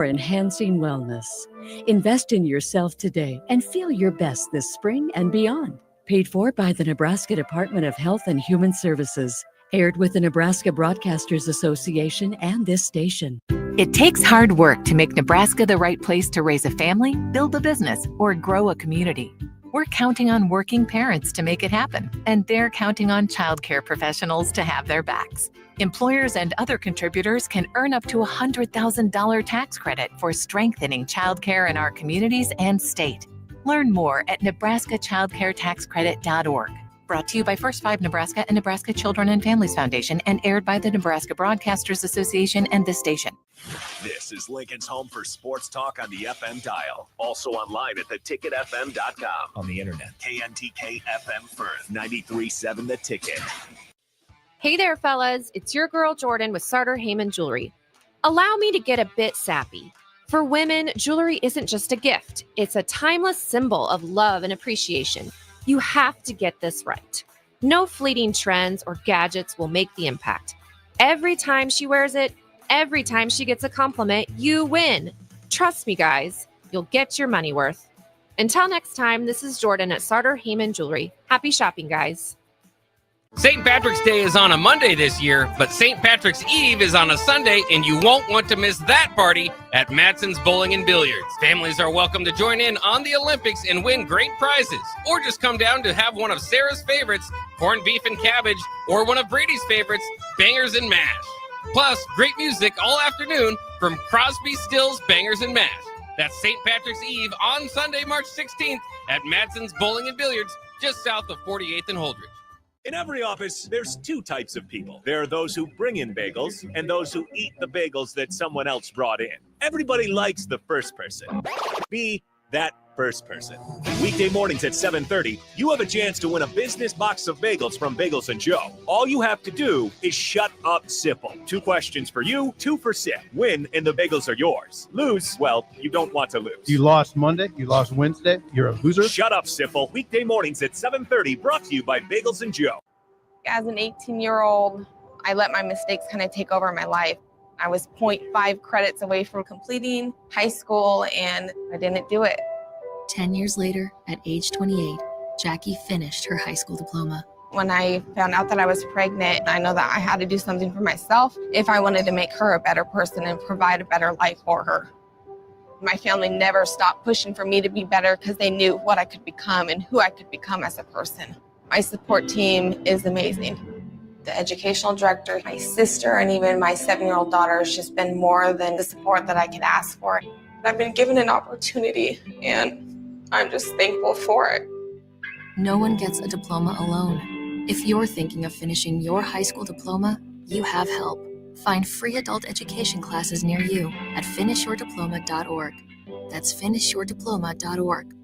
For enhancing wellness. Invest in yourself today and feel your best this spring and beyond. Paid for by the Nebraska Department of Health and Human Services. Aired with the Nebraska Broadcasters Association and this station. It takes hard work to make Nebraska the right place to raise a family, build a business, or grow a community. We're counting on working parents to make it happen, and they're counting on childcare professionals to have their backs. Employers and other contributors can earn up to a $100,000 tax credit for strengthening childcare in our communities and state. Learn more at nebraskachildcaretaxcredit.org. Brought to you by First 5 Nebraska and Nebraska Children and Families Foundation and aired by the Nebraska Broadcasters Association and this station. This is Lincoln's home for sports talk on the FM dial. Also online at theticketfm.com. On the internet. KNTK FM Firth, 93.7 The Ticket. Hey there, fellas. It's your girl, Jordan, with Sartor Heyman Jewelry. Allow me to get a bit sappy. For women, jewelry isn't just a gift. It's a timeless symbol of love and appreciation. You have to get this right. No fleeting trends or gadgets will make the impact. Every time she wears it, every time she gets a compliment, you win. Trust me, guys, you'll get your money worth. Until next time, this is Jordan at Sartor Heyman Jewelry. Happy shopping, guys. St. Patrick's Day is on a Monday this year, but St. Patrick's Eve is on a Sunday, and you won't want to miss that party at Madson's Bowling and Billiards. Families are welcome to join in on the Olympics and win great prizes, or just come down to have one of Sarah's favorites, corned beef and cabbage, or one of Brady's favorites, bangers and mash. Plus, great music all afternoon from Crosby, Stills, Bangers and Mash. That's St. Patrick's Eve on Sunday, March 16th at Madson's Bowling and Billiards, just south of 48th and Holdridge. In every office, there's two types of people. There are those who bring in bagels and those who eat the bagels that someone else brought in. Everybody likes the first person. Be that first person. Weekday mornings at 7:30, you have a chance to win a business box of bagels from Bagels & Joe. All you have to do is shut up, Sipple. 2 questions for you, 2 for Sip. Win, and the bagels are yours. Lose, well, you don't want to lose. You lost Monday, you lost Wednesday, you're a loser. Shut up, Sipple. Weekday mornings at 7:30, brought to you by Bagels & Joe. As an 18-year-old, I let my mistakes kind of take over my life. I was 0.5 credits away from completing high school, and I didn't do it. 10 years later, at age 28, Jackie finished her high school diploma. When I found out that I was pregnant, I know that I had to do something for myself if I wanted to make her a better person and provide a better life for her. My family never stopped pushing for me to be better because they knew what I could become and who I could become as a person. My support team is amazing. The educational director, my sister, and even my 7-year-old daughter has just been more than the support that I could ask for. I've been given an opportunity, and I'm just thankful for it. No one gets a diploma alone. If you're thinking of finishing your high school diploma, you have help. Find free adult education classes near you at finishyourdiploma.org. That's finishyourdiploma.org.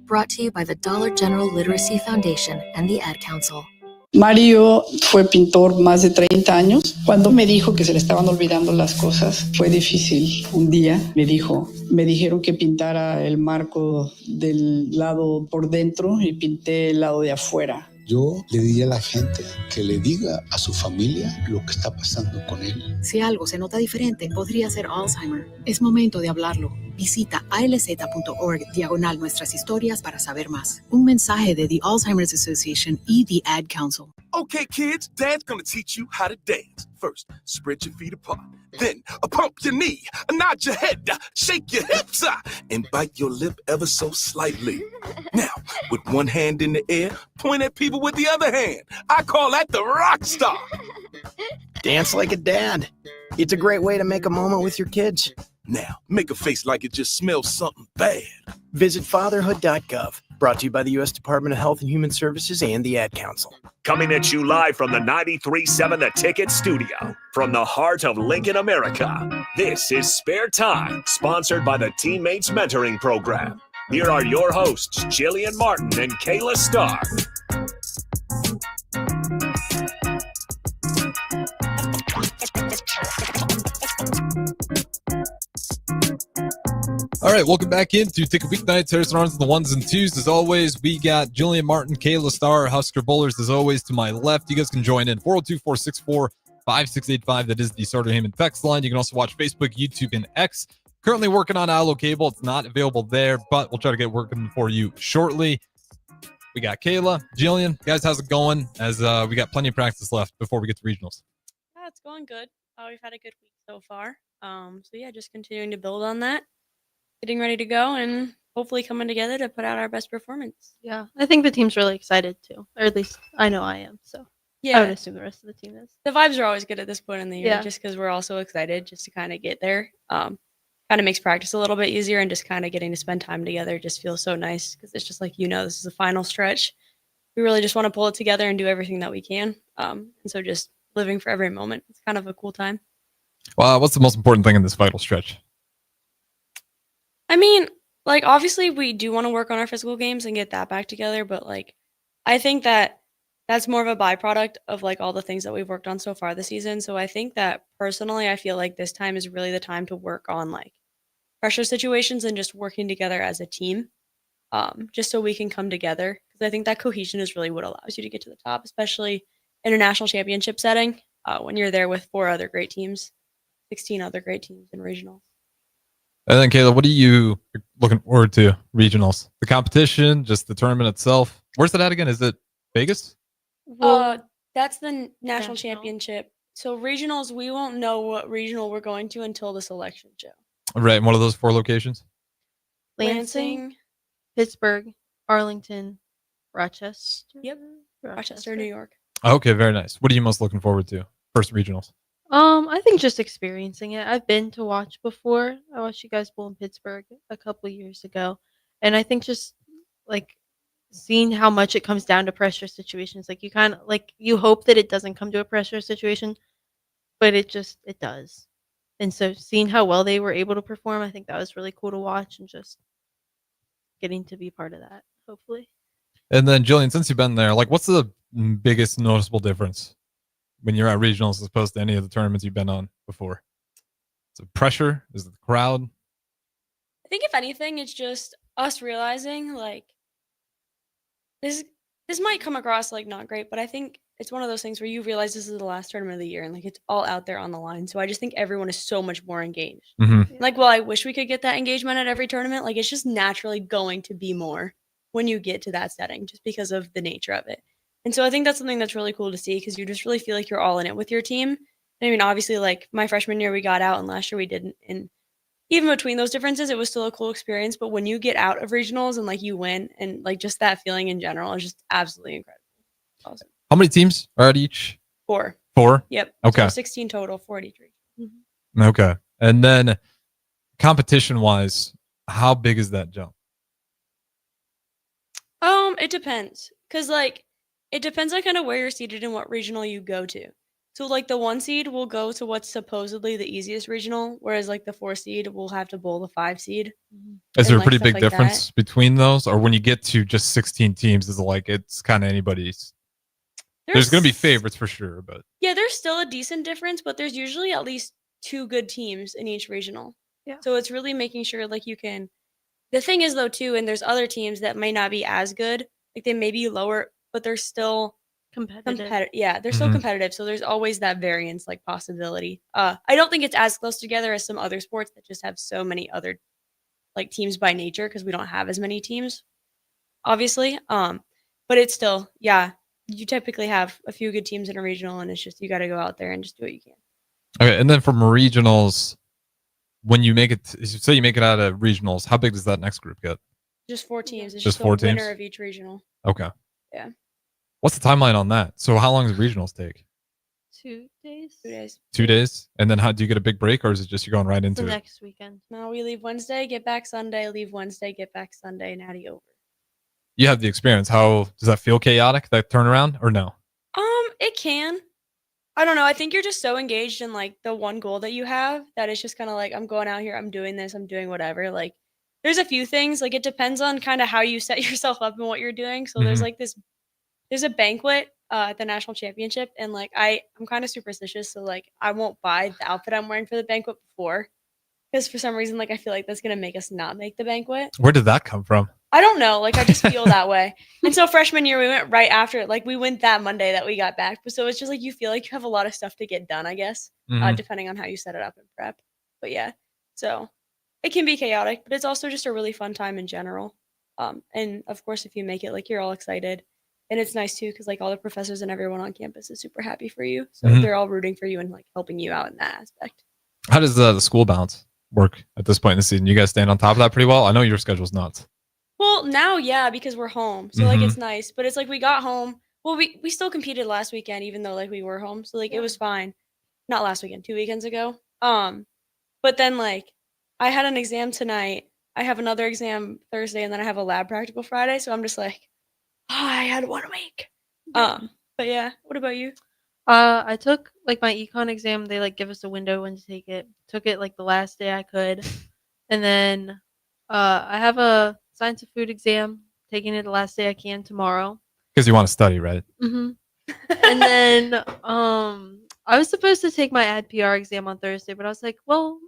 Brought to you by the Dollar General Literacy Foundation and the Ad Council. Mario fue pintor más de 30 años. Cuando me dijo que se le estaban olvidando las cosas, fue difícil. Un día me dijeron que pintara el marco del lado por dentro y pinté el lado de afuera. Yo le diría a la gente que le diga a su familia lo que está pasando con él. Si algo se nota diferente, podría ser Alzheimer. Es momento de hablarlo. Visita alz.org/nuestras historias para saber más. Un mensaje de The Alzheimer's Association y The Ad Council. Okay, kids, Dad's gonna teach you how to dance. First, spread your feet apart. Then, pump your knee, nod your head, shake your hips, and bite your lip ever so slightly. Now, with one hand in the air, point at people with the other hand. I call that the rock star. Dance like a dad. It's a great way to make a moment with your kids. Now, make a face like it just smells something bad. Visit fatherhood.gov. Brought to you by the U.S. Department of Health and Human Services and the Ad Council. Coming at you live from the 93.7 The Ticket studio. From the heart of Lincoln, America. This is Spare Time, sponsored by the Teammates Mentoring Program. Here are your hosts, Jillian Martin and Kayla Starr. All right, welcome back into Ticket Weeknights. Harrison Arns on the ones and twos. As always, we got Jillian Martin, Kayla Starr, Husker Bowlers, as always, to my left. You guys can join in 402-464-5685. That is the Sartor Heyman text line. You can also watch Facebook, YouTube, and X Currently working on Allo Cable. It's not available there, but we'll try to get working for you shortly. We got Kayla, Jillian. Guys, how's it going? As we got plenty of practice left before we get to regionals. Yeah, it's going good. We've had a good week so far. So yeah, just continuing to build on that, getting ready to go, and hopefully coming together to put out our best performance. Yeah, I think the team's really excited too, or at least I know I am. So Yeah, I would assume the rest of the team is. The vibes are always good at this point in the year, Yeah. just because we're all so excited just to kind of get there. Kind of makes practice a little bit easier, and just kind of getting to spend time together just feels so nice because it's just like, this is the final stretch. We really just want to pull it together and do everything that we can. And so just living for every moment. It's kind of a cool time. Well, what's the most important thing in this vital stretch? I mean, like, obviously we do want to work on our physical games and get that back together, but like, I think that that's more of a byproduct of like all the things that we've worked on so far this season. So I think that personally, I feel like this time is really the time to work on like pressure situations and just working together as a team, just so we can come together. Because I think that cohesion is really what allows you to get to the top, especially in a national championship setting, when you're there with 4 other great teams, 16 other great teams in regionals. And then, Kayla, what are you looking forward to regionals? The competition, just the tournament itself? Where's that at again? Is it Vegas? That's the national championship. So regionals, we won't know what regional we're going to until the selection show. Right, in one of those 4 locations? Lansing, Pittsburgh, Arlington, Rochester. Yep, Rochester, New York. Okay, very nice. What are you most looking forward to? First regionals. I think just experiencing it. I've been to watch before. I watched you guys bowl in Pittsburgh a couple of years ago, and I think just like seeing how much it comes down to pressure situations. Like you kind of like you hope that it doesn't come to a pressure situation, but it does. And so seeing how well they were able to perform, I think that was really cool to watch, and just getting to be part of that, hopefully. And then, Jillian, since you've been there, like, what's the biggest noticeable difference when you're at regionals as opposed to any of the tournaments you've been on before? Is it pressure? Is it the crowd? I think if anything, it's just us realizing like this might come across like not great, but I think it's one of those things where you realize this is the last tournament of the year and like it's all out there on the line. So I just think everyone is so much more engaged. Like, well, I wish we could get that engagement at every tournament. Like, it's just naturally going to be more when you get to that setting just because of the nature of it. And so I think that's something that's really cool to see because you just really feel like you're all in it with your team. I mean, obviously, like my freshman year, we got out, and last year we didn't. And even between those differences, it was still a cool experience. But when you get out of regionals and like you win, and like just that feeling in general is just absolutely incredible. Awesome. How many teams are at each? 4. 4? Yep. Okay. So 16 total, 43. Okay. And then competition-wise, how big is that jump? It depends. Because, like, it depends on kind of where you're seated and what regional you go to. So, like, the 1 seed will go to what's supposedly the easiest regional, whereas, like, the 4 seed will have to bowl the 5 seed. Is there a like, pretty stuff big like difference between those? Or when you get to just 16 teams, is it like it's kind of anybody's? There's going to be favorites for sure, but Yeah, there's still a decent difference, but there's usually at least 2 good teams in each regional. Yeah. So it's really making sure, like, you can. The thing is, though, too, and there's other teams that may not be as good. Like, they may be lower, but they're still competitive. Yeah, they're still competitive. So there's always that variance, like, possibility. I don't think it's as close together as some other sports that just have so many other, like, teams by nature because we don't have as many teams, obviously. But it's still, yeah, you typically have a few good teams in a regional, and it's just you got to go out there and just do what you can. okay. And then from regionals, when you make it, say you make it out of regionals, how big does that next group get? Just 4 teams. It's Just just 4 the winner teams? of each regional. Okay. Yeah. What's the timeline on that? So how long does regionals take? 2 days. 2 days. 2 days? And then how do you get a big break, or is it just you're going right The into it? next weekend. No, we leave Wednesday, get back Sunday, leave Wednesday, get back Sunday, natty over. You have the experience. How does that feel? Chaotic, that turnaround, or no? It can. I don't know. I think you're just so engaged in like the one goal that you have that it's just kind of like, I'm going out here, I'm doing this, I'm doing whatever. Like, there's a few things. Like, it depends on kind of how you set yourself up and what you're doing. So there's like there's a banquet at the national championship, and like I'm kind of superstitious, so like I won't buy the outfit I'm wearing for the banquet before, because for some reason like I feel like that's gonna make us not make the banquet. Where did that come from? I don't know, like I just feel that way. And so freshman year we went right after, like we went that Monday that we got back, but so it's just like you feel like you have a lot of stuff to get done, I guess, depending on how you set it up in prep. But yeah, so it can be chaotic, but it's also just a really fun time in general. And of course, if you make it, like you're all excited, and it's nice too because like all the professors and everyone on campus is super happy for you, so they're all rooting for you and like helping you out in that aspect. How does the school balance work at this point in the season? You guys staying on top of that pretty well? I know your schedule's nuts. Well, now, yeah, because we're home, so like it's nice. But it's like we got home. Well, we still competed last weekend, even though like we were home, so like it was fine. Not last weekend, 2 weekends ago. But then like I had an exam tonight. I have another exam Thursday, and then I have a lab practical Friday. So I'm just like, I had 1 week. But yeah, what about you? I took like my econ exam. They like give us a window when to take it. Took it like the last day I could, and then I have a science of food exam. Taking it the last day I can tomorrow. Because you want to study, right? Mm-hmm. And then I was supposed to take my ad PR exam on Thursday, but I was like, well,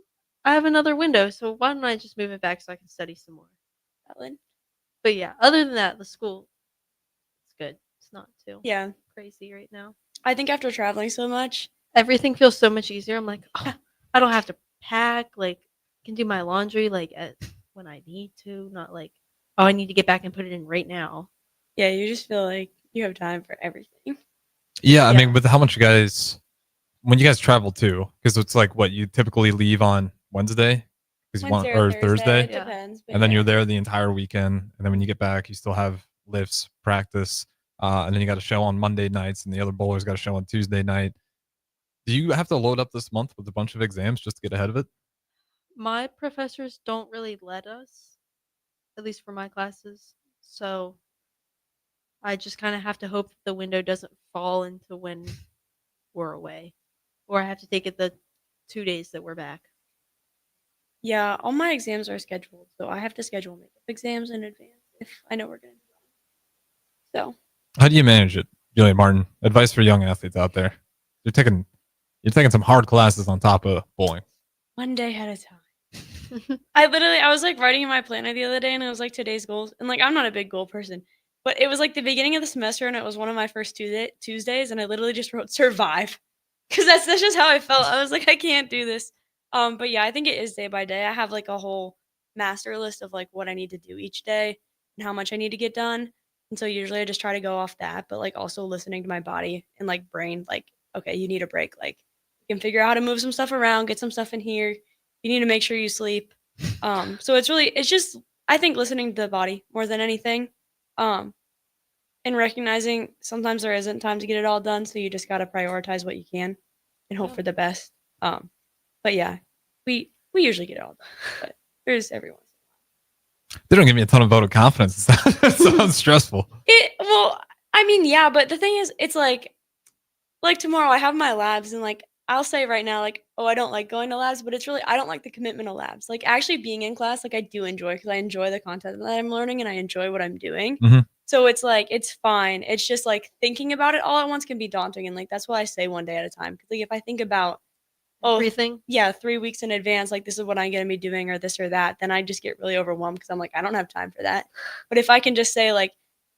I have another window, so why don't I just move it back so I can study some more? Ellen? But yeah, other than that, the school, it's good. It's not too crazy right now. I think after traveling so much, everything feels so much easier. I'm like, oh, I don't have to pack. Like, I can do my laundry like when I need to, not like, oh, I need to get back and put it in right now. Yeah, you just feel like you have time for everything. Yeah, I mean, with how much you guys, when you guys travel too, because it's like what you typically leave on Wednesday, because you want or Thursday, it depends, and then you're there the entire weekend, and then when you get back, you still have lifts, practice, and then you got a show on Monday nights, and the other bowlers got a show on Tuesday night. Do you have to load up this month with a bunch of exams just to get ahead of it? My professors don't really let us, at least for my classes, so I just kind of have to hope that the window doesn't fall into when we're away, or I have to take it the 2 days that we're back. Yeah, all my exams are scheduled, so I have to schedule makeup exams in advance if I know we're going to do them. So, how do you manage it, Julia Martin? Advice for young athletes out there. You're taking some hard classes on top of bowling. One day at a time. I was like writing in my planner the other day, and it was like today's goals, and like I'm not a big goal person, but it was like the beginning of the semester, and it was one of my first Tuesdays, and I literally just wrote survive, because that's just how I felt. I was like, I can't do this. But yeah, I think it is day by day. I have like a whole master list of like what I need to do each day and how much I need to get done. And so usually I just try to go off that, but like also listening to my body and like brain, like, okay, you need a break. Like you can figure out how to move some stuff around, get some stuff in here. You need to make sure you sleep. So it's just, I think listening to the body more than anything. And recognizing sometimes there isn't time to get it all done. So you just got to prioritize what you can and hope for the best. But yeah, we usually get it all done, but there's everyone. They don't give me a ton of vote of confidence. It sounds stressful. Well, I mean, yeah, but the thing is, it's like tomorrow I have my labs, and like I'll say right now, like, oh, I don't like going to labs, but it's really I don't like the commitment of labs. Like actually being in class, like I do enjoy because I enjoy the content that I'm learning and I enjoy what I'm doing. So it's like it's fine. It's just like thinking about it all at once can be daunting, and like that's why I say one day at a time. Because like if I think about everything, 3 weeks in advance, like this is what I'm gonna be doing or this or that, then I just get really overwhelmed because I'm like I don't have time for that. But if I can just say like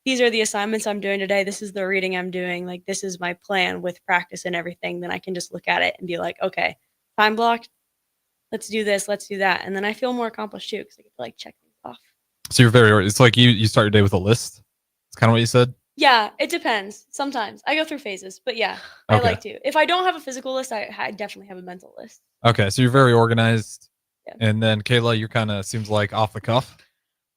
these are the assignments I'm doing today, this is the reading I'm doing, like this is my plan with practice and everything, then I can just look at it and be like, okay, time blocked, let's do this, let's do that, and then I feel more accomplished too because I get to like check things off. So it's like you start your day with a list. It's kind of what you said. Yeah, it depends. Sometimes I go through phases, but yeah, I like to. If I don't have a physical list, I definitely have a mental list. Okay, so you're very organized. Yeah. And then Kayla, you're kind of seems like off the cuff.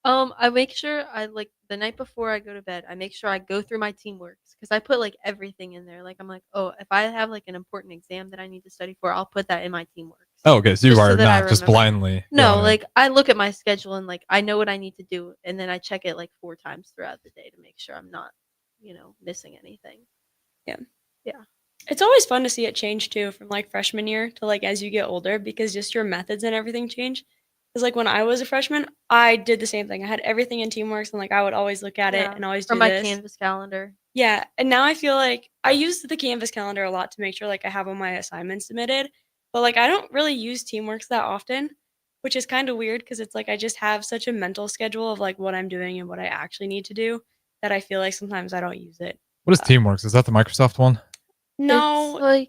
I make sure I like the night before I go to bed, I make sure I go through my teamworks because I put like everything in there. Like I'm like, oh, if I have like an important exam that I need to study for, I'll put that in my teamwork. Oh, okay, so you are not just blindly. No, like I look at my schedule and like I know what I need to do, and then I check it like 4 times throughout the day to make sure I'm not, missing anything. Yeah. Yeah. It's always fun to see it change too from like freshman year to like as you get older because just your methods and everything change. Because like when I was a freshman, I did the same thing. I had everything in Teamworks and like I would always look at it and always do my this. Canvas calendar. Yeah. And now I feel like I use the Canvas calendar a lot to make sure like I have all my assignments submitted. But like I don't really use Teamworks that often, which is kind of weird because it's like I just have such a mental schedule of like what I'm doing and what I actually need to do that I feel like sometimes I don't use it. What is Teamworks? Is that the Microsoft one? No,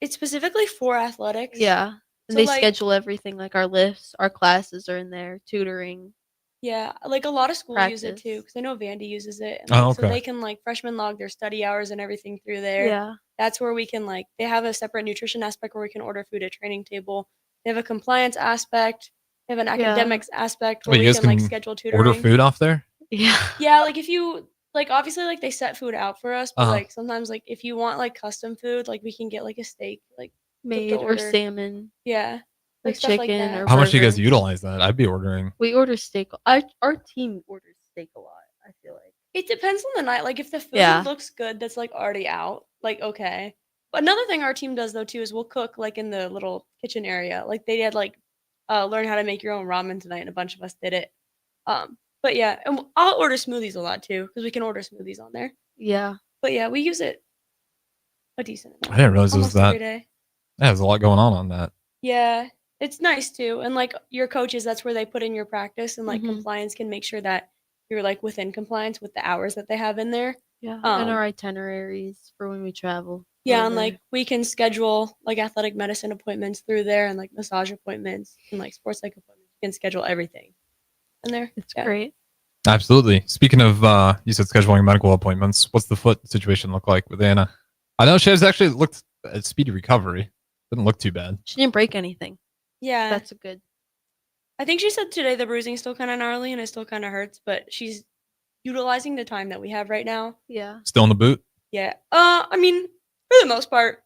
it's specifically for athletics. Yeah. And So, they like schedule everything, like our lifts, our classes are in there, tutoring, yeah, like a lot of schools use it too, practice. because I know Vandy uses it, and Oh, like so okay. they can like freshmen log their study hours and everything through there. Yeah. That's where we can like they have a separate nutrition aspect where we can order food at training table. They have a compliance aspect. They have an Yeah. academics aspect where Wait, we you guys can like can schedule order tutoring. food off there? Yeah. Yeah, like if you like obviously like they set food out for us, but Uh-huh. like sometimes like if you want like custom food, like we can get like a steak like Made to or order. salmon. Yeah, Or like stuff like chicken that. or How much do you guys burgers. utilize that? I'd be ordering. We order steak. Our team orders steak a lot, I feel like. It depends on the night. Like if the food Yeah. looks good, that's like already out. Like okay. But another thing our team does though too is we'll cook like in the little kitchen area. Like they had like learn how to make your own ramen tonight, and a bunch of us did it. But yeah, and I'll order smoothies a lot too because we can order smoothies on there. Yeah. But yeah, we use it a decent I amount. didn't realize it was Almost that. every day. Yeah, there's a lot going on that. Yeah, it's nice too. And like your coaches, that's where they put in your practice, and like Mhm. compliance can make sure that you're like within compliance with the hours that they have in there. Yeah. And our itineraries for when we travel. Yeah, and over. like we can schedule like athletic medicine appointments through there, and like massage appointments and like sports psych appointments. You can schedule everything in there. It's Yeah. great. Absolutely. Speaking of, you said scheduling medical appointments. What's the foot situation look like with Anna? I know she has actually looked at speedy recovery. Didn't look too bad. She didn't break anything. Yeah. That's a good. I think she said today the bruising is still kind of gnarly and it still kind of hurts, but she's utilizing the time that we have right now. Yeah. Still in the boot? Yeah. I mean, for the most part,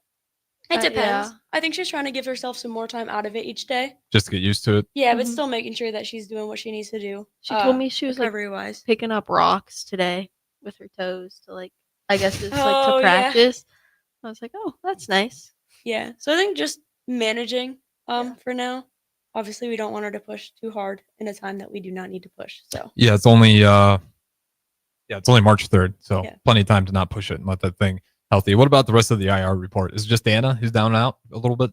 it depends. Yeah. I think she's trying to give herself some more time out of it each day. Just to get used to it. Yeah, but Mhm. still making sure that she's doing what she needs to do. She told me she was like recovery-wise. picking up rocks today with her toes to like, I guess it's like Oh, to yeah. practice. I was like, oh, that's nice. Yeah. So I think just managing for now. Obviously, we don't want her to push too hard in a time that we do not need to push. So Yeah, it's only it's only March 3rd, so Yeah. plenty of time to not push it and let that thing healthy. What about the rest of the IR report? Is it just Anna who's down and out a little bit?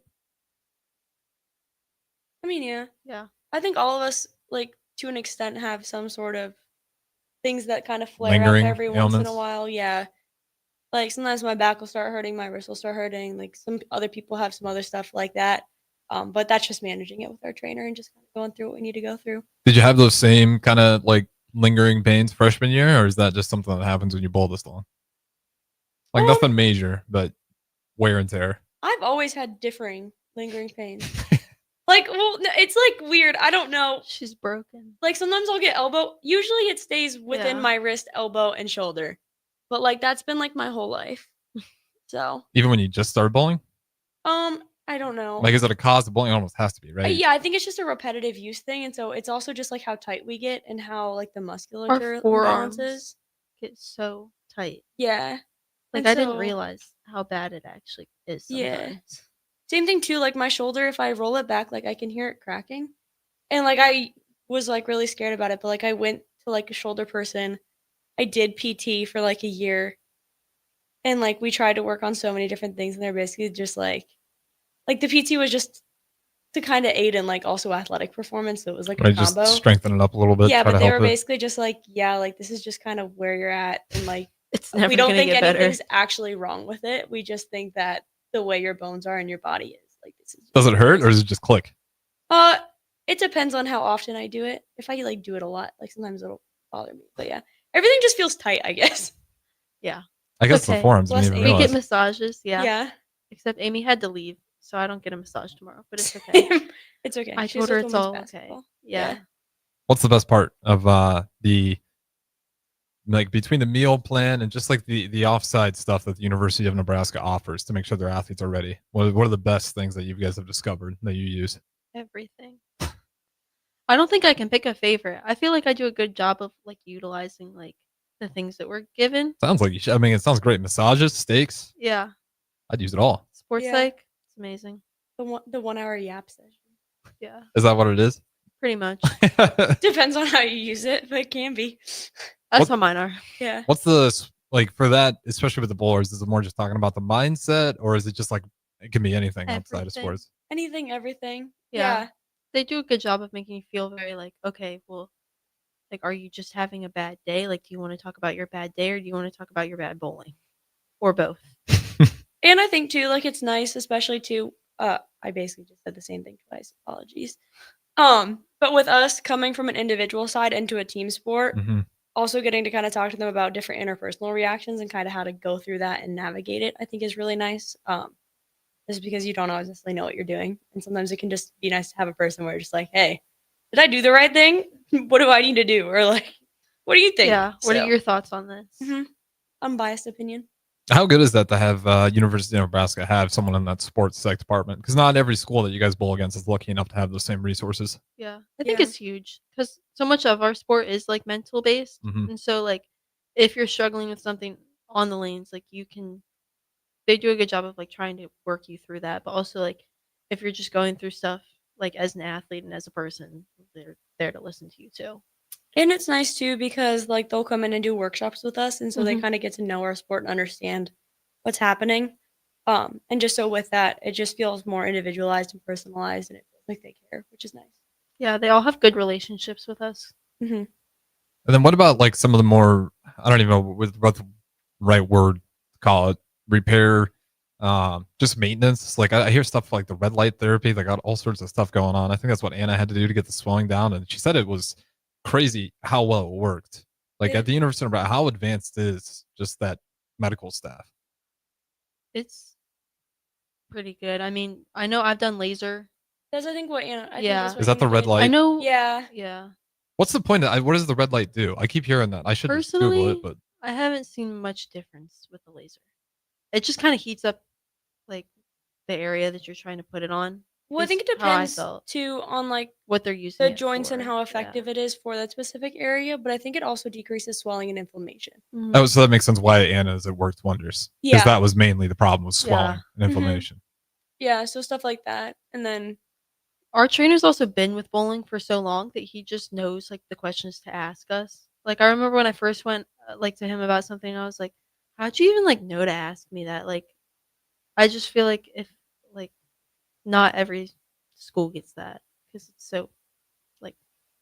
I mean, yeah. Yeah. I think all of us, like to an extent, have some sort of things that kind of flare Lingering up every once in ailments? a while. Yeah. Like sometimes my back will start hurting, my wrist will start hurting. Like some other people have some other stuff like that. But that's just managing it with our trainer and just kind of going through what we need to go through. Did you have those same kind of like lingering pains freshman year, or is that just something that happens when you bowl this long? Like nothing major, but wear and tear. I've always had differing lingering pains. Like, well, it's like weird. I don't know. She's broken. Like sometimes I'll get elbow. Usually it stays within Yeah. my wrist, elbow, and shoulder. But like that's been like my whole life. So, Even when you just started bowling? I don't know. Like, is it a cause of bowling? It almost has to be, right? Yeah, I think it's just a repetitive use thing, and so it's also just like how tight we get and how like the musculature Our forearms imbalances. get so tight. Yeah. Like And I didn't so- realize how bad it actually is sometimes. Yeah. Same thing too, like my shoulder, if I roll it back, like I can hear it cracking. And like I was like really scared about it, but like I went to like a shoulder person. I did PT for like a year. And like we tried to work on so many different things and they're basically just like the PT was just to kind of aid in like also athletic performance. So it was like a Right, just combo. strengthen it up a little bit. Yeah, try but to they help were it. basically just like, yeah, like this is just kind of where you're at, and like It's never we don't gonna think get better. anything's actually wrong with it. We just think that the way your bones are and your body is like this is. Does it hurt or does it just click? It depends on how often I do it. If I like do it a lot, like sometimes it'll bother me. But yeah, everything just feels tight, I guess. Yeah. I guess the forearms Bless didn't even Amy. We get realize. massages, yeah. Yeah. Except Amy had to leave, so I don't get a massage tomorrow, but it's okay. It's okay. I She told does her it's women's all okay. basketball. Yeah. What's the best part of the like between the meal plan and just like the offside stuff that the University of Nebraska offers to make sure their athletes are ready? What are the best things that you guys have discovered that you use? Everything. I don't think I can pick a favorite. I feel like I do a good job of like utilizing like the things that we're given. Sounds like you should. I mean, it sounds great. Massages, steaks. Yeah. I'd use it all. Sports Yeah. psych. It's amazing. The 1 hour yap session. Yeah. Is that what it is? Pretty much. Depends on how you use it, but it can be. That's What- how mine are. Yeah. What's the like for that, especially with the bowlers? Is it more just talking about the mindset, or is it just like it can be anything outside of Everything. sports? Anything, everything. Yeah. Yeah. They do a good job of making you feel very like, okay, well, like, are you just having a bad day? Like, do you want to talk about your bad day or do you want to talk about your bad bowling? Or both? And I think too, like it's nice, especially too, I basically just said the same thing twice. Apologies. But with us coming from an individual side into a team sport, also getting to kind of talk to them about different interpersonal reactions and kind of how to go through that and navigate it, I think is really nice. Just because you don't always necessarily know what you're doing. And sometimes it can just be nice to have a person where you're just like, hey, did I do the right thing? What do I need to do? Or like, what do you think? Yeah. What are your thoughts on this? Unbiased opinion. How good is that to have University of Nebraska have someone in that sports psych department? Because not every school that you guys bowl against is lucky enough to have those same resources. Yeah, I think it's huge because so much of our sport is like mental based, and so like if you're struggling with something on the lanes, like they do a good job of like trying to work you through that, but also like if you're just going through stuff like as an athlete and as a person, they're there to listen to you too. And it's nice too because like they'll come in and do workshops with us, and so they Mhm. kind of get to know our sport and understand what's happening. And just so with that, it just feels more individualized and personalized, and it feels like they care, which is nice. Yeah, they all have good relationships with us. Mm-hmm. And then what about like some of the more, I don't even know what the right word to call it, repair, just maintenance. Like I hear stuff like the red light therapy, they got all sorts of stuff going on. I think that's what Anna had to do to get the swelling down. And she said it was crazy how well it worked. Like at the University of Nebraska, how advanced is just that medical staff? It's pretty good. I mean, I know I've done laser. That's I think what Anna. I think Yeah. that's what Is that the Anna red did. light? I know. Yeah. Yeah. What's the point? What does the red light do? I keep hearing that. I should just Google Personally, it, but I haven't seen much difference with the laser. It just kind of heats up like the area that you're trying to put it on. Well, I think it is how I depends felt. too on like What they're using the it joints and for. how effective it is for that specific area, but I think it also decreases swelling and inflammation. oh, so that makes sense why Anna's it worked wonders. Because Yeah. that was mainly the problem was swelling Yeah. and inflammation. Yeah, so stuff like that, and then Our trainer's also been with bowling for so long that he just knows like the questions to ask us. Like I remember when I first went like to him about something, I was like, "How'd you even like know to ask me that?" Like, I just feel like if like not every school gets that because it's so like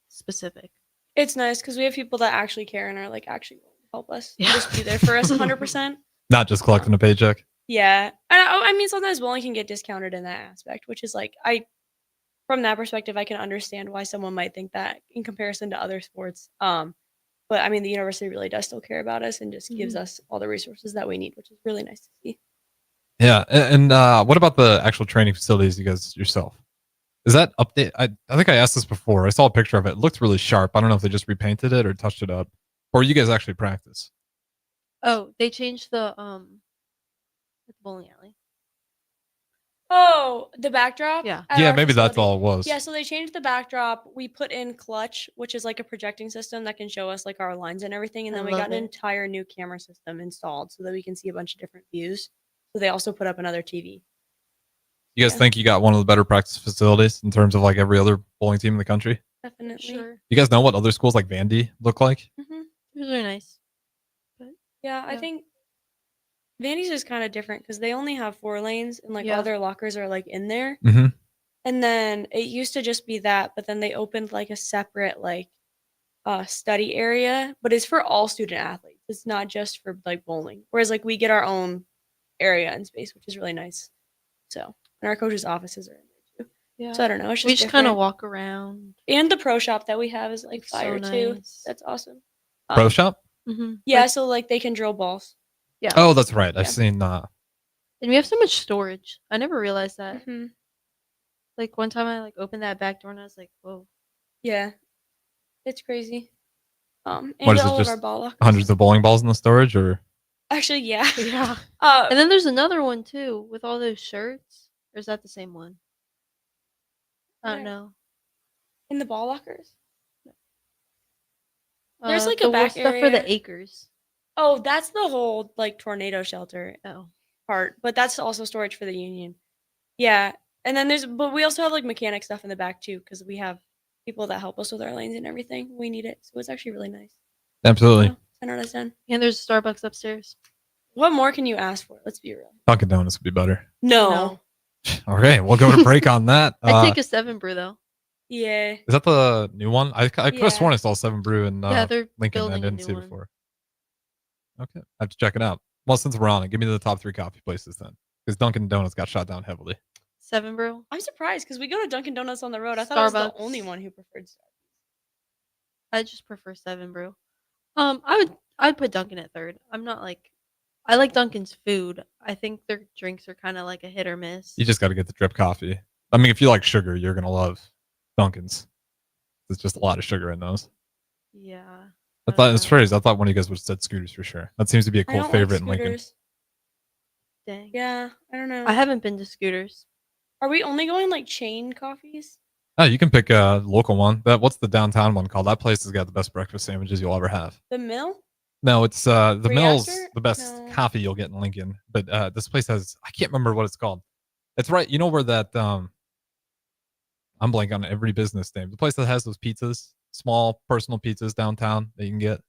specific. it's nice because we have people that actually care and are like actually willing to help us, and just be there for us 100%. Not just collecting a paycheck. Yeah, I mean sometimes bowling can get discounted in that aspect, which is like from that perspective I can understand why someone might think that in comparison to other sports. But I mean the university really does still care about us and just gives us all the resources that we need, which is really nice to see. Yeah, and what about the actual training facilities you guys yourself? Is that update? I think I asked this before. I saw a picture of it. It looked really sharp. I don't know if they just repainted it or touched it up, or you guys actually practice. Oh, they changed the bowling alley. Oh, the backdrop? Yeah. At Yeah, our maybe that's facility. all it was. Yeah, so they changed the backdrop. We put in Clutch, which is like a projecting system that can show us like our lines and everything. And I then we love got an it. entire new camera system installed so that we can see a bunch of different views. So they also put up another TV. You guys think you got one of the better practice facilities in terms of like every other bowling team in the country? Definitely. Sure. You guys know what other schools like Vandy look like? Those are nice. Yeah, I think Vandy's is kind of different because they only have 4 lanes and like Yeah. all their lockers are like in there. Mhm. And then it used to just be that, but then they opened like a separate like study area, but it's for all student athletes. It's not just for like bowling. Whereas like we get our own area and space, which is really nice. So, and our coaches' offices are in there too. Yeah. So I don't know. It's We just just kind of different. walk around. And the pro shop that we have is like It's so fire too. nice. That's awesome. Pro shop? Yeah, so like they can drill balls. Yeah. Oh, that's right. I've Yeah. seen. And we have so much storage. I never realized that. Mhm. Like one time I like opened that back door and I was like, whoa. Yeah. It's crazy. And What is it? all of Just our ball lockers. hundreds of bowling balls in the storage, or Actually, yeah. Yeah. Uh, And then there's another one too with all those shirts. Or is that the same one? I don't Where? know. in the ball lockers. There's like a the back stuff for area. the acres. Oh, that's the whole like tornado shelter Oh. part, but that's also storage for the union. Yeah, and then but we also have like mechanic stuff in the back too because we have people that help us with our lanes and everything. We need it, so it's actually really nice. absolutely 10 out of 10. And there's a Starbucks upstairs. What more can you ask for? Let's be real. Dunkin' Donuts would be better. No. Okay, we'll go to break on that. I take a 7 brew though. Yeah. Is that the new one? I could have Yeah. sworn I saw 7 Brew in Yeah, they're Lincoln. I building a didn't new see it one. before. Okay, I have to check it out. Well, since we're on it, give me the top 3 coffee places then, because Dunkin' Donuts got shot down heavily. Seven Brew. I'm surprised because we go to Dunkin' Donuts on the road. I thought I was the Starbucks. only one who preferred Starbucks. I just prefer Seven Brew. I'd put Dunkin' at third. I'm not like I like Dunkin's food. I think their drinks are kind of like a hit or miss. You just got to get the drip coffee. I mean, if you like sugar, you're gonna love Dunkin's. There's just a lot of sugar in those. Yeah. I thought it's phrase. I thought one of you guys would have said Scooters for sure. That seems to be a I cool don't favorite like in Lincoln. Scooters. Dang. Yeah, I don't know. I haven't been to Scooters. Are we only going like chain coffees? Oh, you can pick a local one. What's the downtown one called? That place has got the best breakfast sandwiches you'll ever have. The Mill? No, it's the Mill's Reactor? the best coffee you'll get in Lincoln. But this place has, I can't remember what it's called. It's right, you know where that I'm blanking on every business name. The place that has those pizzas, small personal pizzas downtown that you can get.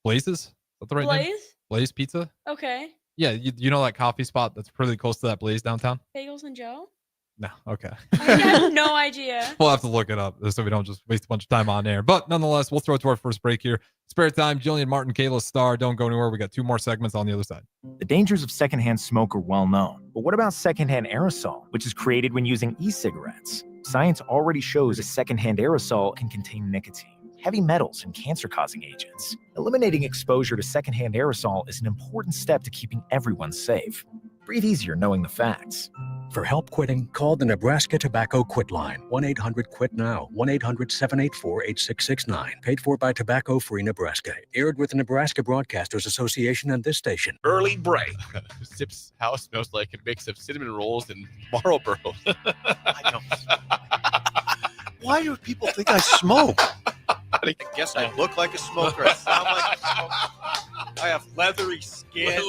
Blazes? Is that the right name? Blaze? Blaze Pizza? Okay. Yeah, you know that coffee spot that's pretty close to that Blaze downtown? Bagels and Joe? No, okay. I have no idea. We'll have to look it up so we don't just waste a bunch of time on air. But nonetheless, we'll throw it to our first break here. Spare time, Jillian Martin, Kayla Starr. Don't go anywhere. We got 2 more segments on the other side. The dangers of secondhand smoke are well known. But what about secondhand aerosol, which is created when using e-cigarettes? Science already shows a secondhand aerosol can contain nicotine, heavy metals, and cancer-causing agents. Eliminating exposure to secondhand aerosol is an important step to keeping everyone safe. Breathe easier knowing the facts. For help quitting, call the Nebraska Tobacco Quit Line, 1-800-QUIT-NOW, 1-800-784-8669. Paid for by Tobacco Free Nebraska. Aired with the Nebraska Broadcasters Association and this station. Early break. Zip's house smells like a mix of cinnamon rolls and Marlboro. I don't. Why do people think I smoke? I guess I look like a smoker. I sound like a smoker. I have leathery skin.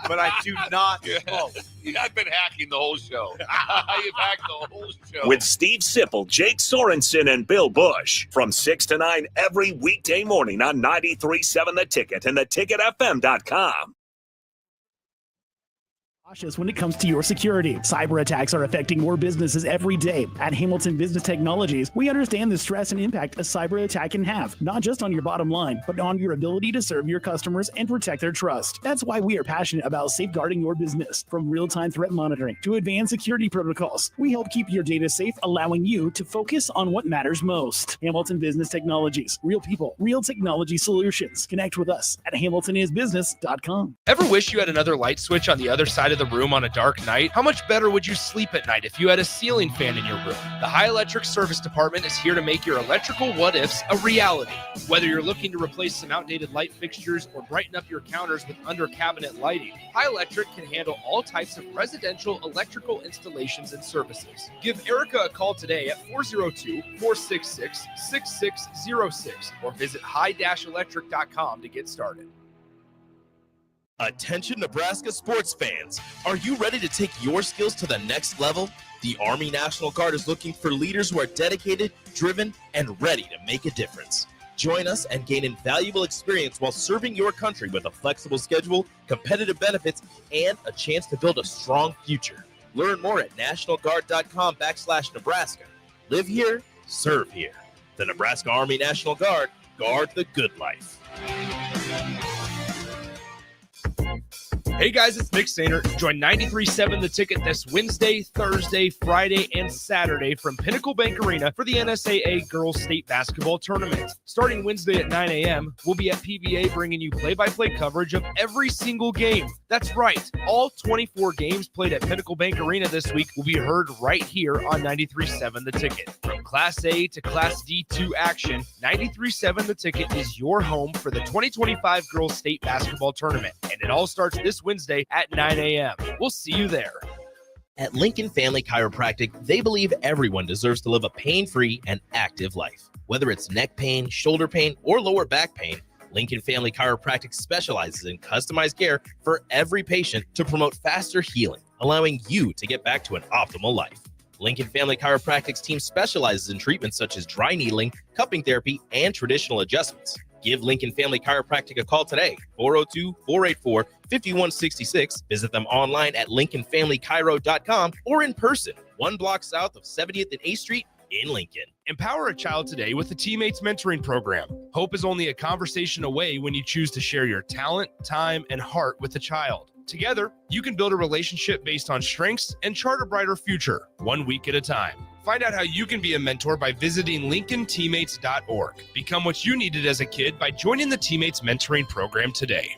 But I do not smoke. I've been hacking the whole show. You've hacked the whole show. With Steve Sipple, Jake Sorensen, and Bill Bush from 6 to 9 every weekday morning on 93.7 The Ticket and theticketfm.com. Cautious when it comes to your security. Cyber attacks are affecting more businesses every day. At Hamilton Business Technologies, we understand the stress and impact a cyber attack can have, not just on your bottom line, but on your ability to serve your customers and protect their trust. That's why we are passionate about safeguarding your business. From real-time threat monitoring to advanced security protocols, we help keep your data safe, allowing you to focus on what matters most. Hamilton Business Technologies. Real people, real technology solutions. Connect with us at hamiltonisbusiness.com. Ever wish you had another light switch on the other side of the room on a dark night? How much better would you sleep at night if you had a ceiling fan in your room? The High Electric Service Department is here to make your electrical what-ifs a reality. Whether you're looking to replace some outdated light fixtures or brighten up your counters with under-cabinet lighting, High Electric can handle all types of residential electrical installations and services. Give Erica a call today at 402-466-6606 or visit high-electric.com to get started. Attention Nebraska sports fans. Are you ready to take your skills to the next level? The Army National Guard is looking for leaders who are dedicated, driven, and ready to make a difference. Join us and gain invaluable experience while serving your country with a flexible schedule, competitive benefits, and a chance to build a strong future. Learn more at nationalguard.com/Nebraska. Live here, serve here. The Nebraska Army National Guard, guard the good life. Hey guys, it's Nick Sainer. Join 93.7 The Ticket this Wednesday, Thursday, Friday, and Saturday from Pinnacle Bank Arena for the NSAA Girls State Basketball Tournament. Starting Wednesday at 9 a.m., we'll be at PBA bringing you play-by-play coverage of every single game. That's right. All 24 games played at Pinnacle Bank Arena this week will be heard right here on 93.7 The Ticket. From Class A to Class D2 action, 93.7 The Ticket is your home for the 2025 Girls State Basketball Tournament. And it all starts this Wednesday at 9 a.m. We'll see you there. At Lincoln Family Chiropractic, they believe everyone deserves to live a pain-free and active life. Whether it's neck pain, shoulder pain, or lower back pain, Lincoln Family Chiropractic specializes in customized care for every patient to promote faster healing, allowing you to get back to an optimal life. Lincoln Family Chiropractic's team specializes in treatments such as dry needling, cupping therapy, and traditional adjustments. Give Lincoln Family Chiropractic a call today, 402-484-5166. Visit them online at lincolnfamilychiro.com or in person, 1 block south of 70th and 8th Street in Lincoln. Empower a child today with the Teammates Mentoring Program. Hope is only a conversation away when you choose to share your talent, time, and heart with a child. Together, you can build a relationship based on strengths and chart a brighter future, 1 week at a time. Find out how you can be a mentor by visiting LincolnTeammates.org. Become what you needed as a kid by joining the Teammates Mentoring Program today.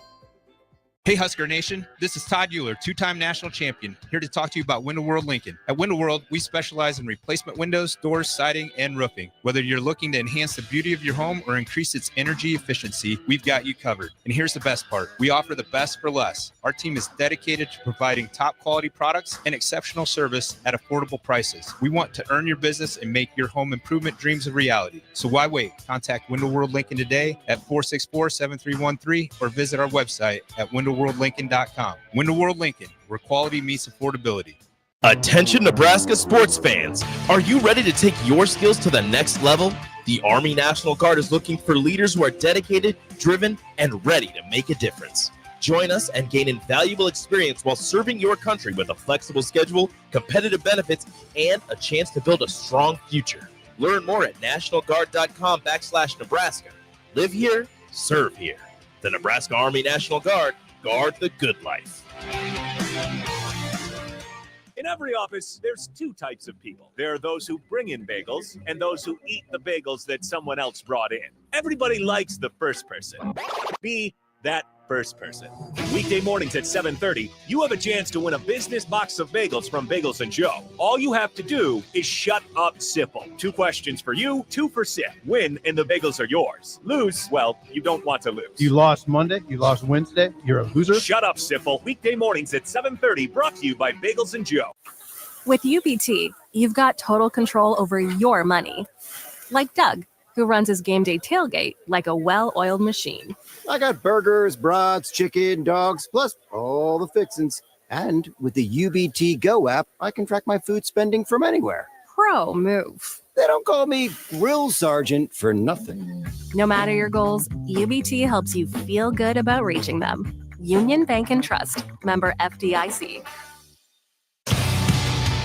Hey Husker Nation, this is Todd Euler, two-time national champion, here to talk to you about Window World Lincoln. At Window World, we specialize in replacement windows, doors, siding, and roofing. Whether you're looking to enhance the beauty of your home or increase its energy efficiency, we've got you covered. And here's the best part. We offer the best for less. Our team is dedicated to providing top quality products and exceptional service at affordable prices. We want to earn your business and make your home improvement dreams a reality. So why wait? Contact Window World Lincoln today at 464-7313 or visit our website at windowworldlincoln.com. Window World Lincoln, where quality meets affordability. Attention Nebraska sports fans. Are you ready to take your skills to the next level? The Army National Guard is looking for leaders who are dedicated, driven, and ready to make a difference. Join us and gain invaluable experience while serving your country with a flexible schedule, competitive benefits, and a chance to build a strong future. Learn more at nationalguard.com/Nebraska. Live here, serve here. The Nebraska Army National Guard. Guard the good life. In every office, there's two types of people. There are those who bring in bagels and those who eat the bagels that someone else brought in. Everybody likes the first person. Be that first person. Weekday mornings at 7:30, you have a chance to win a business box of bagels from Bagels and Joe. All you have to do is shut up, Sipple. 2 questions for you, 2 for Sip. Win, and the bagels are yours. Lose, well, you don't want to lose. You lost Monday, you lost Wednesday, you're a loser. Shut up, Sipple. Weekday mornings at 7:30, brought to you by Bagels and Joe. With UBT, you've got total control over your money. Like Doug, who runs his game day tailgate like a well-oiled machine. I got burgers, brats, chicken, dogs, plus all the fixins. And with the UBT Go app, I can track my food spending from anywhere. Pro move. They don't call me Grill Sergeant for nothing. No matter your goals, UBT helps you feel good about reaching them. Union Bank and Trust. Member FDIC.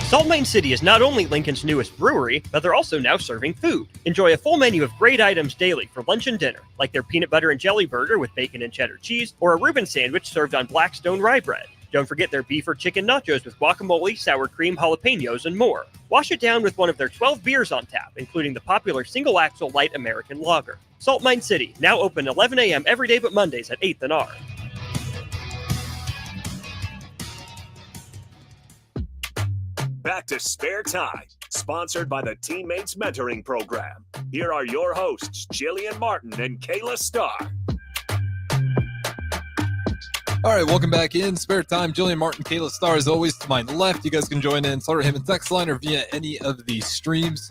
Salt Mine City is not only Lincoln's newest brewery, but they're also now serving food. Enjoy a full menu of great items daily for lunch and dinner, like their peanut butter and jelly burger with bacon and cheddar cheese, or a Reuben sandwich served on Blackstone rye bread. Don't forget their beef or chicken nachos with guacamole, sour cream, jalapenos, and more. Wash it down with one of their 12 beers on tap, including the popular Single Axle Light American Lager. Salt Mine City, now open 11 a.m. every day but Mondays at 8th and R. Back to Spare Time, sponsored by the Teammates Mentoring Program. Here are your hosts, Jillian Martin and Kayla Starr. All right, welcome back in Spare Time. Jillian Martin, Kayla Starr, as always, to my left. You guys can join in, Starter him and text line or via any of the streams.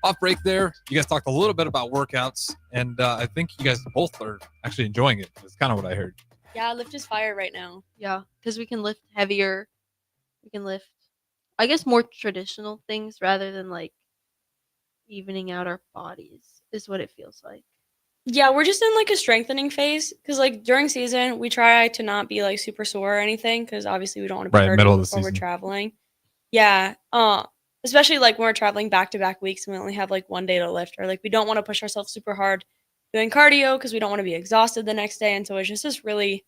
Off break there, you guys talked a little bit about workouts, and I think you guys both are actually enjoying it. That's kind of what I heard. Yeah, lift is fire right now. Yeah, because we can lift heavier. We can lift, I guess, more traditional things rather than like evening out our bodies is what it feels like. Yeah, we're just in like a strengthening phase because like during season we try to not be like super sore or anything because obviously we don't want to be Right, hurting middle of the before we're season. traveling. Yeah, especially like when we're traveling back-to-back weeks and we only have like one day to lift, or like we don't want to push ourselves super hard doing cardio because we don't want to be exhausted the next day, and so it's just this really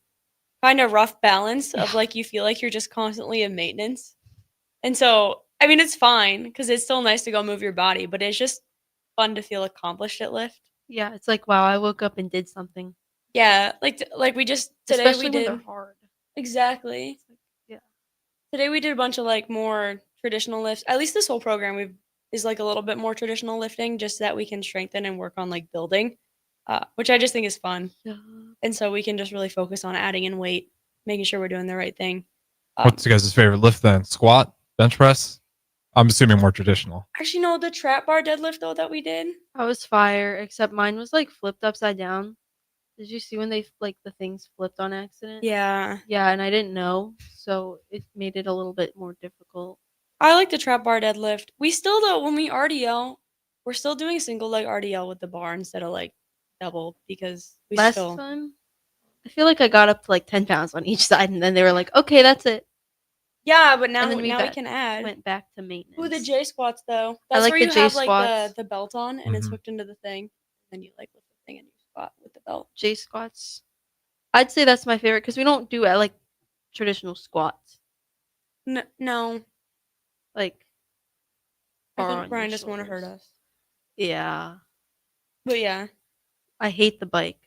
kind of rough balance of like you feel like you're just constantly in maintenance. And so, I mean, it's fine because it's still nice to go move your body, but it's just fun to feel accomplished at lift. Yeah, it's like, wow, I woke up and did something. Yeah, like we just today Especially we when did they're hard. Exactly. Yeah. Today we did a bunch of like more traditional lifts. At least this whole program is like a little bit more traditional lifting, just so that we can strengthen and work on like building, which I just think is fun. Yeah. And so we can just really focus on adding in weight, making sure we're doing the right thing. What's your guys' favorite lift then? Squat, bench press? I'm assuming more traditional. Actually, no, the trap bar deadlift though that we did. I was fire, except mine was like flipped upside down. Did you see when they like the things flipped on accident? Yeah. Yeah, and I didn't know, so it made it a little bit more difficult. I like the trap bar deadlift. We still though, when we RDL, we're still doing single leg RDL with the bar instead of like double because we Last still time, I feel like I got up to like 10 pounds on each side, and then they were like, "Okay, that's it." Yeah, but now And then we can add. Went back to maintenance. Ooh, the J squats though. I That's like where the you J have like squats. the belt on and it's Mhm. hooked into the thing. Then you like lift the thing and you squat with the belt. J squats. I'd say that's my favorite because we don't do like traditional squats. No. Like I far think on Brian your doesn't want to hurt shoulders. us. Yeah. But yeah. I hate the bike.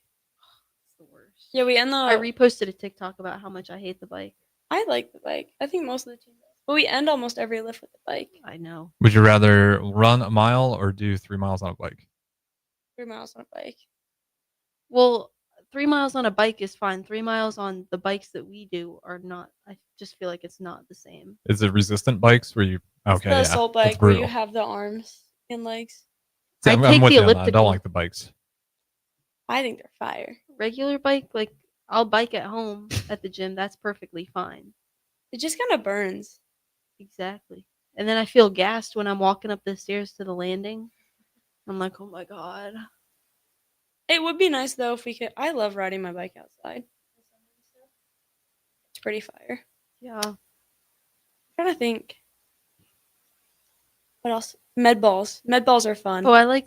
It's the worst. Yeah, we end I the. reposted a TikTok about how much I hate the bike. I like the bike. I think most of the team does. But we end almost every lift with the bike. I know. Would you rather run a mile or do 3 miles on a bike? 3 miles on a bike. Well, 3 miles on a bike is fine. 3 miles on the bikes that we do are not. I just feel like it's not the same. Is it resistant bikes where you? Okay, The yeah, assault that's bike where you brutal. have the arms and legs. See, I I'm take with the you on that. I elliptical. don't like the bikes. I think they're fire. Regular bike, like I'll bike at home at the gym. That's perfectly fine. It just kind of burns. Exactly. And then I feel gassed when I'm walking up the stairs to the landing. I'm like, oh my god. It would be nice though if we could. I love riding my bike outside. It's pretty fire. Yeah. I'm trying to think. What else? Med balls. Med balls are fun. Oh,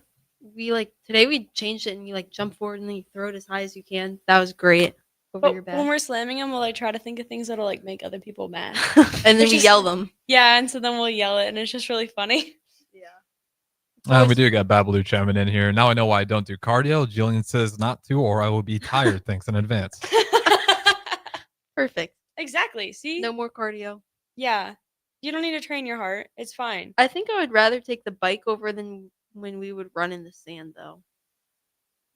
today we changed it and you like jump forward and then you throw it as high as you can. That was great. Over your But back. when we're slamming them, we'll like try to think of things that'll like make other people mad. And then we yell them. Yeah, and so then we'll yell it, and it's just really funny. We do got Babalu chiming in here. Now I know why I don't do cardio. Jillian says not to, or I will be tired. Thanks in advance. Perfect. Exactly. See? No more cardio. Yeah. You don't need to train your heart. It's fine. I think I would rather take the bike over than when we would run in the sand, though.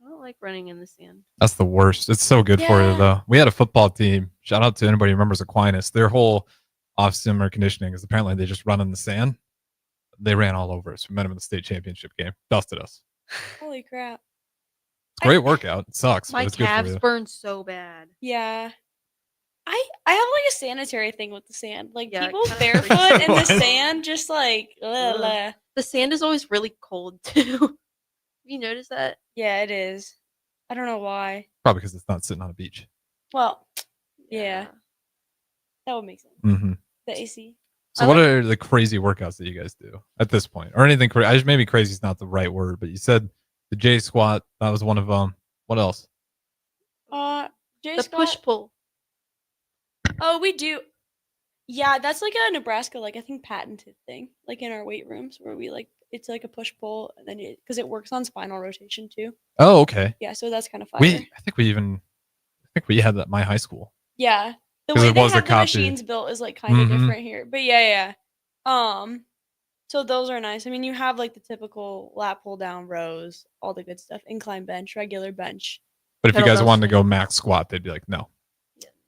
I don't like running in the sand. That's the worst. It's so good for you, Yeah. though. We had a football team. Shout out to anybody who remembers Aquinas. Their whole off-summer conditioning is apparently they just run in the sand. They ran all over us. We met them in the state championship game. Dusted us. Holy crap. It's a great workout. It sucks, My but it's good for calves you. burn so bad. Yeah. I have like a sanitary thing with the sand. Like Yeah, it people kinda barefoot in the What? sand, just like ugh. Ugh. The sand is always really cold, too. Have you noticed that? Yeah, it is. I don't know why. Probably because it's not sitting on a beach. Well, yeah. That would make sense. Mm-hmm. The AC. So what are the crazy workouts that you guys do at this point? Or anything crazy? Maybe crazy is not the right word, but you said the J squat. That was one of them. What else? J The squat. push-pull. Oh, we do. Yeah, that's like a Nebraska, like I think patented thing, like in our weight rooms where we like it's like a push pull, and then because it works on spinal rotation too. Oh, okay. Yeah, so that's kind of fire. I think we had that at my high school. Yeah, the 'Cause way it they was a have the copy. machines built is like kind of Mhm. different here, but yeah. So those are nice. I mean, you have like the typical lat pull down rows, all the good stuff, incline bench, regular bench. But if you guys Kettlebell wanted to go swing. max squat, they'd be like, no.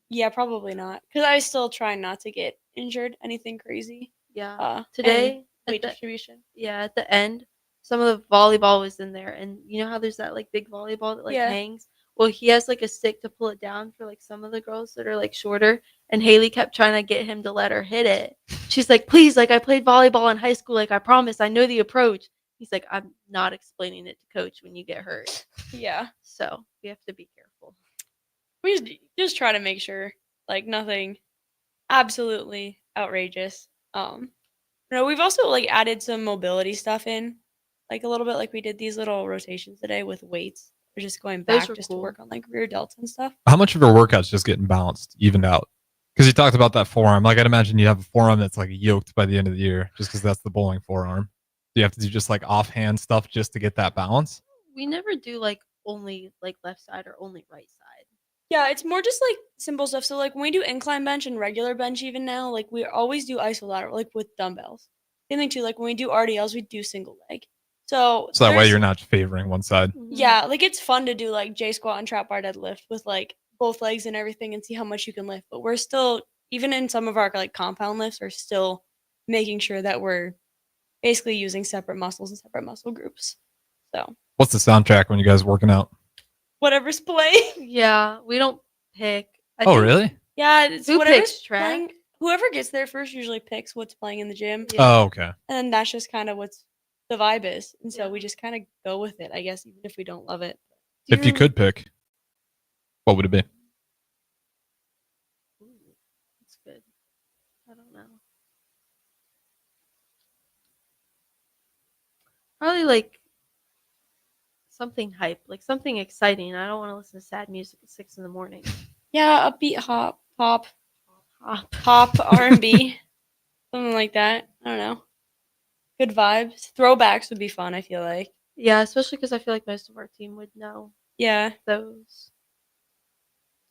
Yeah, probably not, because I still try not to get injured, anything crazy. Yeah. And Today, weight distribution. at the end, some of the volleyball was in there. And you know how there's that like big volleyball that like Yeah. hangs? Well, he has like a stick to pull it down for like some of the girls that are like shorter. And Haley kept trying to get him to let her hit it. She's like, please, like I played volleyball in high school. Like I promise, I know the approach. He's like, I'm not explaining it to coach when you get hurt. Yeah. So we have to be careful. We just try to make sure like nothing absolutely outrageous. We've also like added some mobility stuff in, like a little bit, like we did these little rotations today with weights. We're just going Those back were just cool. to work on like rear delts and stuff. How much of your workout's just getting balanced, evened out? Because you talked about that forearm. Like I'd imagine you have a forearm that's like yoked by the end of the year, just because that's the bowling forearm. Do you have to do just like offhand stuff just to get that balance? We never do like only like left side or only right side. Yeah, it's more just like simple stuff. So like when we do incline bench and regular bench even now, like we always do isolateral, like with dumbbells. Same thing too, like when we do RDLs, we do single leg. So So that way there's- you're not favoring one side. Yeah, like it's fun to do like J squat and trap bar deadlift with like both legs and everything and see how much you can lift. But we're still, even in some of our like compound lifts, are still making sure that we're basically using separate muscles and separate muscle groups. So What's the soundtrack when you guys working out? whatever's playing. Yeah, we don't pick. I Oh, think- really? Yeah, it's Who whatever's picks track? playing. Whoever gets there first usually picks what's playing in the gym. Oh, okay. And that's just kind of what's the vibe is. And so we just kind of go with it, I guess, even if we don't love it. If you could pick, what would it be? That's good. I don't know. Probably like something hype, like something exciting. I don't want to listen to sad music at 6 in the morning. Yeah, upbeat pop. pop R&B, something like that. I don't know. Good vibes. Throwbacks would be fun, I feel like. Yeah, especially because I feel like most of our team would know Yeah. those.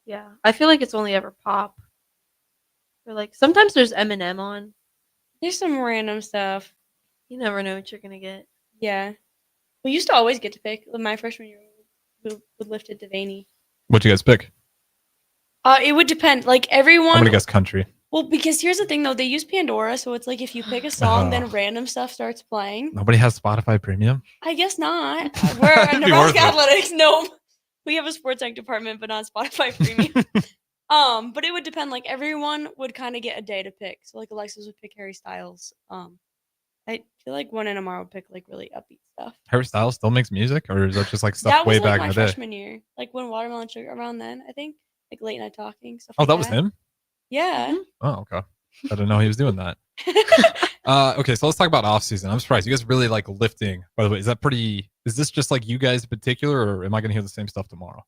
Yeah, I feel like it's only ever pop. Or like sometimes there's Eminem on. There's some random stuff. You never know what you're gonna get. Yeah. We used to always get to pick. My freshman year, we would lift it to Devaney. What'd you guys pick? It would depend. Like I'm everyone. gonna guess country. Well, because here's the thing though, they use Pandora, so it's like if you pick a song, then random stuff starts playing. Nobody has Spotify Premium. I guess not. We're at Be worth Nebraska it. Athletics. No, we have a sports tech department, but not Spotify Premium. But it would depend. Like everyone would kind of get a day to pick. So like Alexis would pick Harry Styles. I feel like one and Amar would pick like really upbeat stuff. Harry Styles still makes music, or is that just like stuff That way was like back my in the day? freshman year, like when Watermelon Sugar around then. I think like late night talking stuff. Oh, like that was him. Yeah. Oh, okay. I didn't know he was doing that. Okay, so let's talk about off season. I'm surprised you guys really like lifting. By the way, is this just like you guys in particular, or am I going to hear the same stuff tomorrow?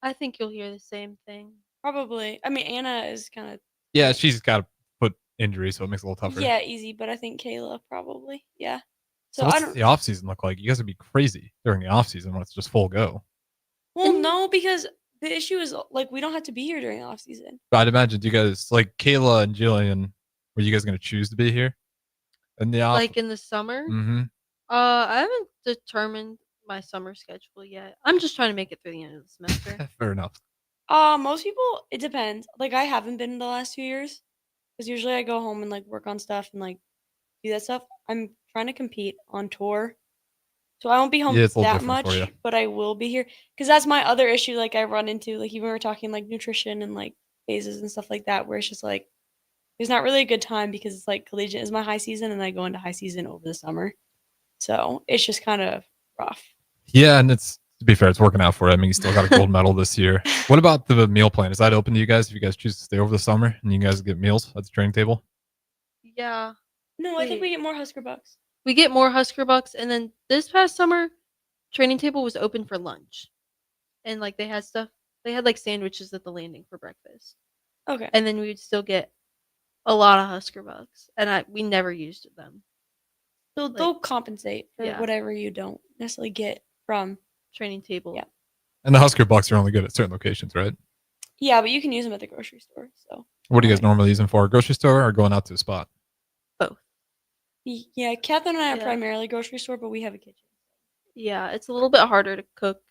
I think you'll hear the same thing. Probably. I mean, Anna is kind of Yeah, she's got a foot injury, so it makes it a little tougher. yeah easy, but I think Kayla probably yeah. So I what's don't. the off season look like? You guys would be crazy during the off season when it's just full go. Well, no, because the issue is like we don't have to be here during off season. But I'd imagine you guys like Kayla and Jillian. Were you guys going to choose to be here in the off? Like in the summer? Mm-hmm. I haven't determined my summer schedule yet. I'm just trying to make it through the end of the semester. Fair enough. Most people, it depends. Like I haven't been the last 2 years because usually I go home and like work on stuff and like do that stuff. I'm trying to compete on tour, so I won't be home Yeah, it's a little that different for much, you. but I will be here because that's my other issue. Like I run into like even when we're talking like nutrition and like phases and stuff like that, where it's just like there's not really a good time because it's like collegiate is my high season and I go into high season over the summer, so it's just kind of rough. Yeah, and it's to be fair, it's working out for you. I mean, you still got a gold medal this year. What about the meal plan? Is that open to you guys if you guys choose to stay over the summer and you guys get meals at the training table? Yeah. No, I think we get more Husker Bucks. We get more Husker Bucks, and then this past summer, training table was open for lunch, and like they had stuff. They had like sandwiches at the landing for breakfast. Okay. And then we would still get a lot of Husker Bucks, and we never used them. So they'll compensate for yeah. whatever you don't necessarily get from training table. Yeah. And the Husker Bucks are only good at certain locations, right? Yeah, but you can use them at the grocery store. So. What do you guys normally use them for? Grocery store or going out to a spot? Yeah, Catherine and I are primarily grocery store, but we have a kitchen. Yeah, it's a little bit harder to cook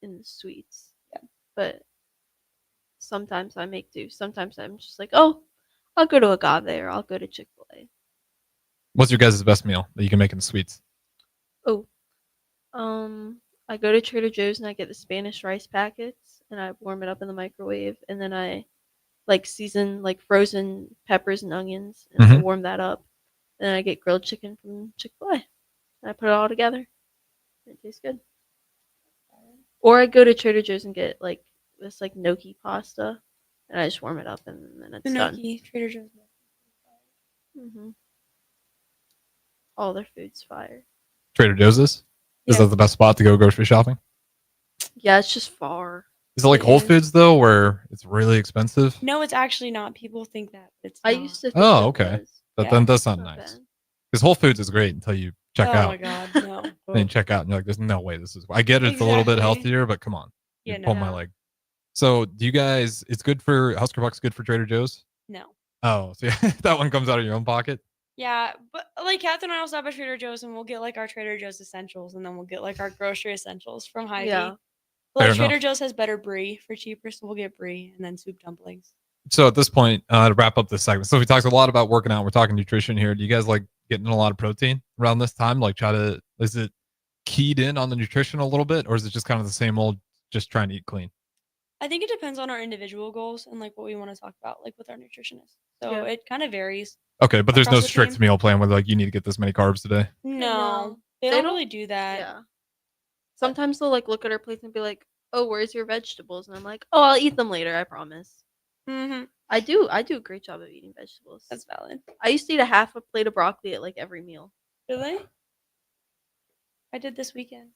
in the suites. Yeah. But sometimes I make do. Sometimes I'm just like, oh, I'll go to Agave or I'll go to Chick-fil-A. What's your guys' best meal that you can make in the suites? Oh, I go to Trader Joe's and I get the Spanish rice packets and I warm it up in the microwave and then I like season like frozen peppers and onions and I warm that up. And then I get grilled chicken from Chick-fil-A. And I put it all together. It tastes good. Or I go to Trader Joe's and get like this like gnocchi pasta and I just warm it up and then it's done. Gnocchi, Trader Joe's. All their food's fire. Trader Joe's is? Is that the best spot to go grocery shopping? Yeah, it's just far. Is it like Whole Foods though, where it's really expensive? No, it's actually not. People think that. It's I not. used to think Oh, okay. Then that's not nice. Because Whole Foods is great until you check out. Oh my god, no. Then you check out and you're like, there's no way this is. I get it's a little bit Exactly. healthier, but come on. You Yeah, pull no. my leg. So do you guys, it's good for, Husker Bucks good for Trader Joe's? No. Oh, so that one comes out of your own pocket? Yeah, but like Catherine and I will stop at Trader Joe's and we'll get like our Trader Joe's essentials and then we'll get like our grocery essentials from Hy-Vee. Yeah. Like Fair Trader enough. Joe's has better brie for cheaper, so we'll get brie and then soup dumplings. So at this point, to wrap up this segment, so we talked a lot about working out. We're talking nutrition here. Do you guys like getting a lot of protein around this time? Like is it keyed in on the nutrition a little bit, or is it just kind of the same old, just trying to eat clean? I think it depends on our individual goals and like what we want to talk about, like with our nutritionist. So Yeah. it kind of varies. Okay, but there's no across the strict team. meal plan where like you need to get this many carbs today. No, they don't really do that. Yeah. Sometimes they'll like look at our plates and be like, "Oh, where's your vegetables?" And I'm like, "Oh, I'll eat them later. I promise." Mm-hmm. I do a great job of eating vegetables. That's valid. I used to eat a half a plate of broccoli at like every meal. Really? I did this weekend.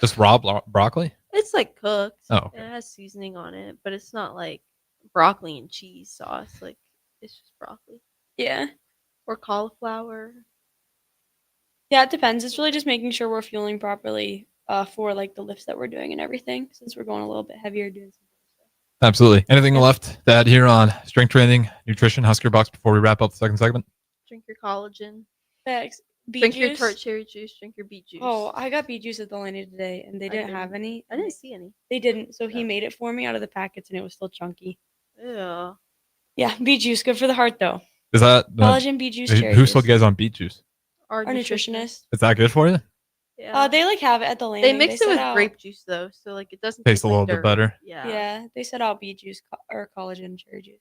Just raw broccoli? It's like cooked. Oh, okay. It has seasoning on it, but it's not like I'm broccoli and cheese sauce. Like, it's just broccoli. Yeah. Or cauliflower. Yeah, it depends. It's really just making sure we're fueling properly for like the lifts that we're doing and everything, since we're going a little bit heavier doing some. Absolutely. Anything left to add here on strength training, nutrition, Husker Box before we wrap up the second segment? Drink your collagen. Thanks. Beet Drink juice. your tart cherry juice. Drink your beet juice. Oh, I got beet juice at the Lenny today, and they didn't have any. I didn't see any. They didn't, so he made it for me out of the packets, and it was still chunky. Ew. Yeah, beet juice, good for the heart, though. Is that collagen, beet juice, cherry who juice? sold you guys on beet juice? Our nutritionist. Is that good for you? Yeah. They like have it at the landing. They mix it set with out- grape juice though, so like it doesn't Tastes taste a like little bit dirt. better. Yeah. Yeah, they set out beet juice or collagen cherry juice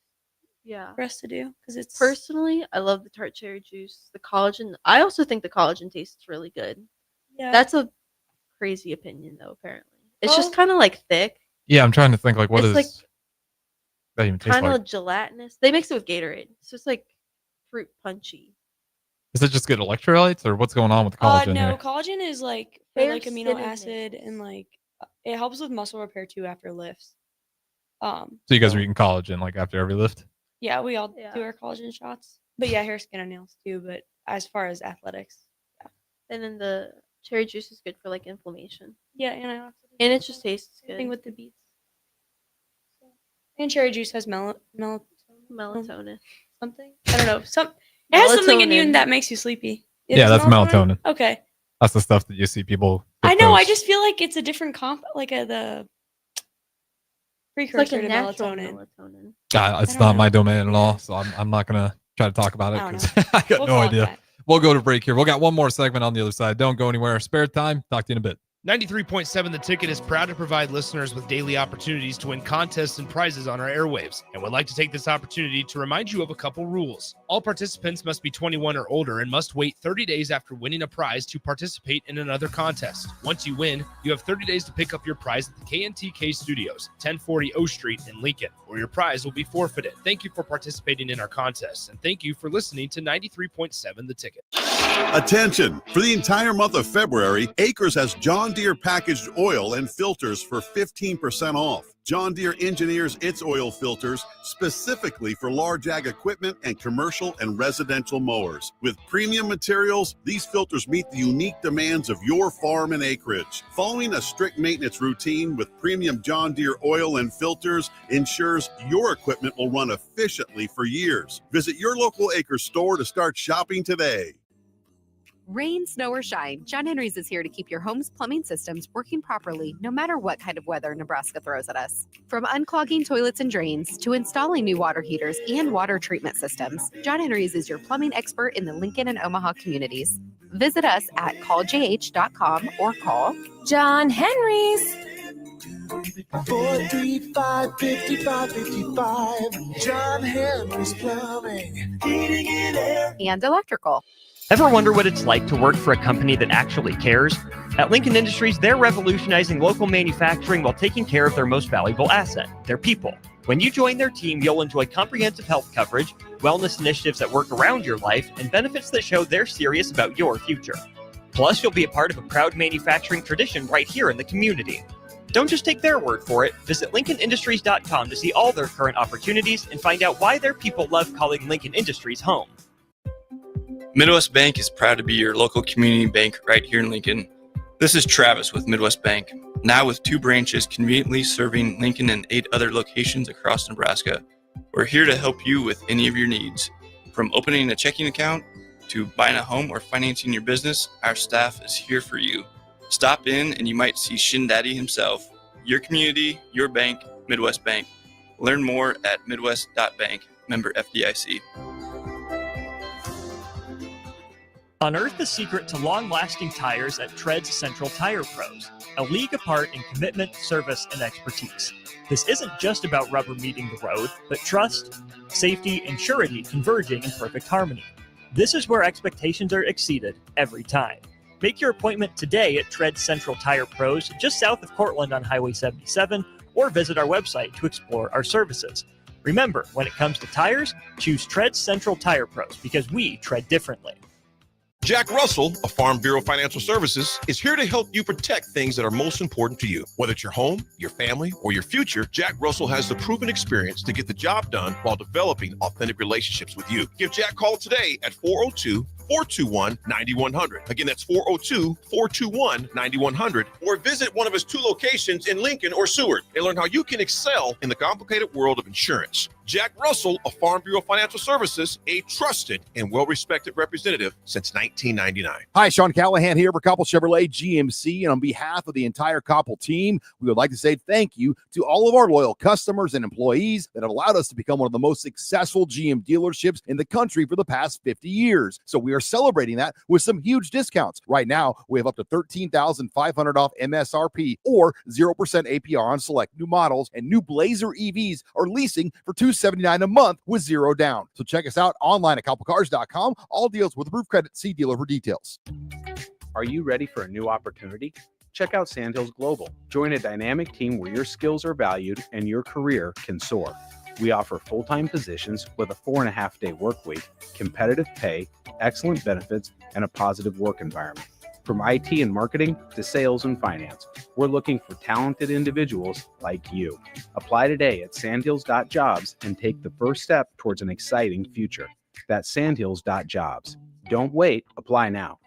Yeah. for us to do because it's Personally, I love the tart cherry juice. The collagen. I also think the collagen tastes really good. Yeah. That's a crazy opinion though. Apparently, it's just kind of like thick. Yeah, I'm trying to think like what It's is like that even taste kind of like? gelatinous. They mix it with Gatorade, so it's like fruit punchy. Is it just good electrolytes or what's going on with the collagen no, here? collagen is like for like amino Hair acid and like it helps with muscle repair too after lifts. So you guys are eating collagen like after every lift? Yeah, we all do our collagen shots. But yeah, hair, skin, and nails too. But as far as athletics, And then the cherry juice is good for like inflammation. yeah, antioxidants. And it just tastes Same thing good. with the beets. And cherry juice has Melatonin. something. I don't know. It has something in you Melatonin. that makes you sleepy. Yeah, that's melatonin. Okay. That's the stuff that you see people. I with know. I those- just feel like it's a different the It's like precursor a to natural melatonin. melatonin. It's not my domain at all, so I'm not gonna try to talk about it I don't because I got We'll no call it idea. that. We'll go to break here. We'll got one more segment on the other side. Don't go anywhere. Spare time. Talk to you in a bit. 93.7 The Ticket is proud to provide listeners with daily opportunities to win contests and prizes on our airwaves, and would like to take this opportunity to remind you of a couple rules. All participants must be 21 or older and must wait 30 days after winning a prize to participate in another contest. Once you win, you have 30 days to pick up your prize at the KNTK Studios, 1040 O Street in Lincoln, or your prize will be forfeited. Thank you for participating in our contests, and thank you for listening to 93.7 The Ticket. Attention! For the entire month of February, Acres has John Deere packaged oil and filters for 15% off. John Deere engineers its oil filters specifically for large ag equipment and commercial and residential mowers. With premium materials, these filters meet the unique demands of your farm and acreage. Following a strict maintenance routine with premium John Deere oil and filters ensures your equipment will run efficiently for years. Visit your local Acres store to start shopping today. Rain, snow, or shine, John Henry's is here to keep your home's plumbing systems working properly no matter what kind of weather Nebraska throws at us. From unclogging toilets and drains to installing new water heaters and water treatment systems, John Henry's is your plumbing expert in the Lincoln and Omaha communities. Visit us at calljh.com or call John Henry's. 435-5555. John Henry's Plumbing, Heating and Air. and electrical. Ever wonder what it's like to work for a company that actually cares? At Lincoln Industries, they're revolutionizing local manufacturing while taking care of their most valuable asset, their people. When you join their team, you'll enjoy comprehensive health coverage, wellness initiatives that work around your life, and benefits that show they're serious about your future. Plus, you'll be a part of a proud manufacturing tradition right here in the community. Don't just take their word for it. Visit LincolnIndustries.com to see all their current opportunities and find out why their people love calling Lincoln Industries home. Midwest Bank is proud to be your local community bank right here in Lincoln. This is Travis with Midwest Bank, now with 2 branches conveniently serving Lincoln and 8 other locations across Nebraska. We're here to help you with any of your needs. From opening a checking account to buying a home or financing your business, our staff is here for you. Stop in and you might see Shin Daddy himself. Your community, your bank, Midwest Bank. Learn more at midwest.bank, member FDIC. Unearth the secret to long-lasting tires at Tread's Central Tire Pros, a league apart in commitment, service, and expertise. This isn't just about rubber meeting the road, but trust, safety, and surety converging in perfect harmony. This is where expectations are exceeded every time. Make your appointment today at Tread Central Tire Pros, just south of Cortland on Highway 77, or visit our website to explore our services. Remember, when it comes to tires, choose Tread Central Tire Pros because we tread differently. Jack Russell of Farm Bureau Financial Services is here to help you protect things that are most important to you. Whether it's your home, your family, or your future, Jack Russell has the proven experience to get the job done while developing authentic relationships with you. Give Jack a call today at 402-421-9100. Again, that's 402-421-9100. Or visit one of his 2 locations in Lincoln or Seward and learn how you can excel in the complicated world of insurance. Jack Russell of Farm Bureau Financial Services, a trusted and well-respected representative since 1999. Hi, Sean Callahan here for Koppel Chevrolet GMC, and on behalf of the entire Koppel team, we would like to say thank you to all of our loyal customers and employees that have allowed us to become one of the most successful GM dealerships in the country for the past 50 years. So we are celebrating that with some huge discounts. Right now, we have up to $13,500 off MSRP or 0% APR on select new models, and new Blazer EVs are leasing for $279 a month with 0 down. So check us out online at koppelcars.com. All deals with approved credit. See dealer for details. Are you ready for a new opportunity? Check out Sandhills Global. Join a dynamic team where your skills are valued and your career can soar. We offer full-time positions with a 4.5-day work week, competitive pay, excellent benefits, and a positive work environment. From IT and marketing to sales and finance, we're looking for talented individuals like you. Apply today at sandhills.jobs and take the first step towards an exciting future. That's sandhills.jobs. Don't wait, apply now.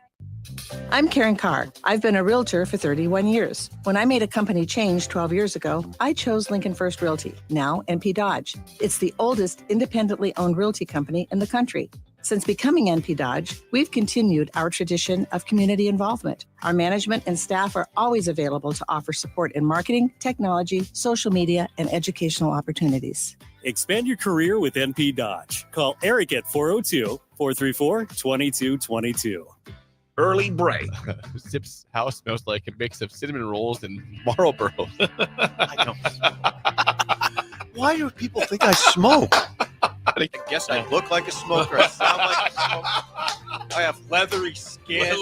I'm Karen Carr. I've been a realtor for 31 years. When I made a company change 12 years ago, I chose Lincoln First Realty, now NP Dodge. It's the oldest independently owned realty company in the country. Since becoming NP Dodge, we've continued our tradition of community involvement. Our management and staff are always available to offer support in marketing, technology, social media, and educational opportunities. Expand your career with NP Dodge. Call Eric at 402-434-2222. Early break. Zip's house smells like a mix of cinnamon rolls and Marlboro. I know. Why do people think I smoke? I guess I look like a smoker. I sound like a smoker. I have leathery skin.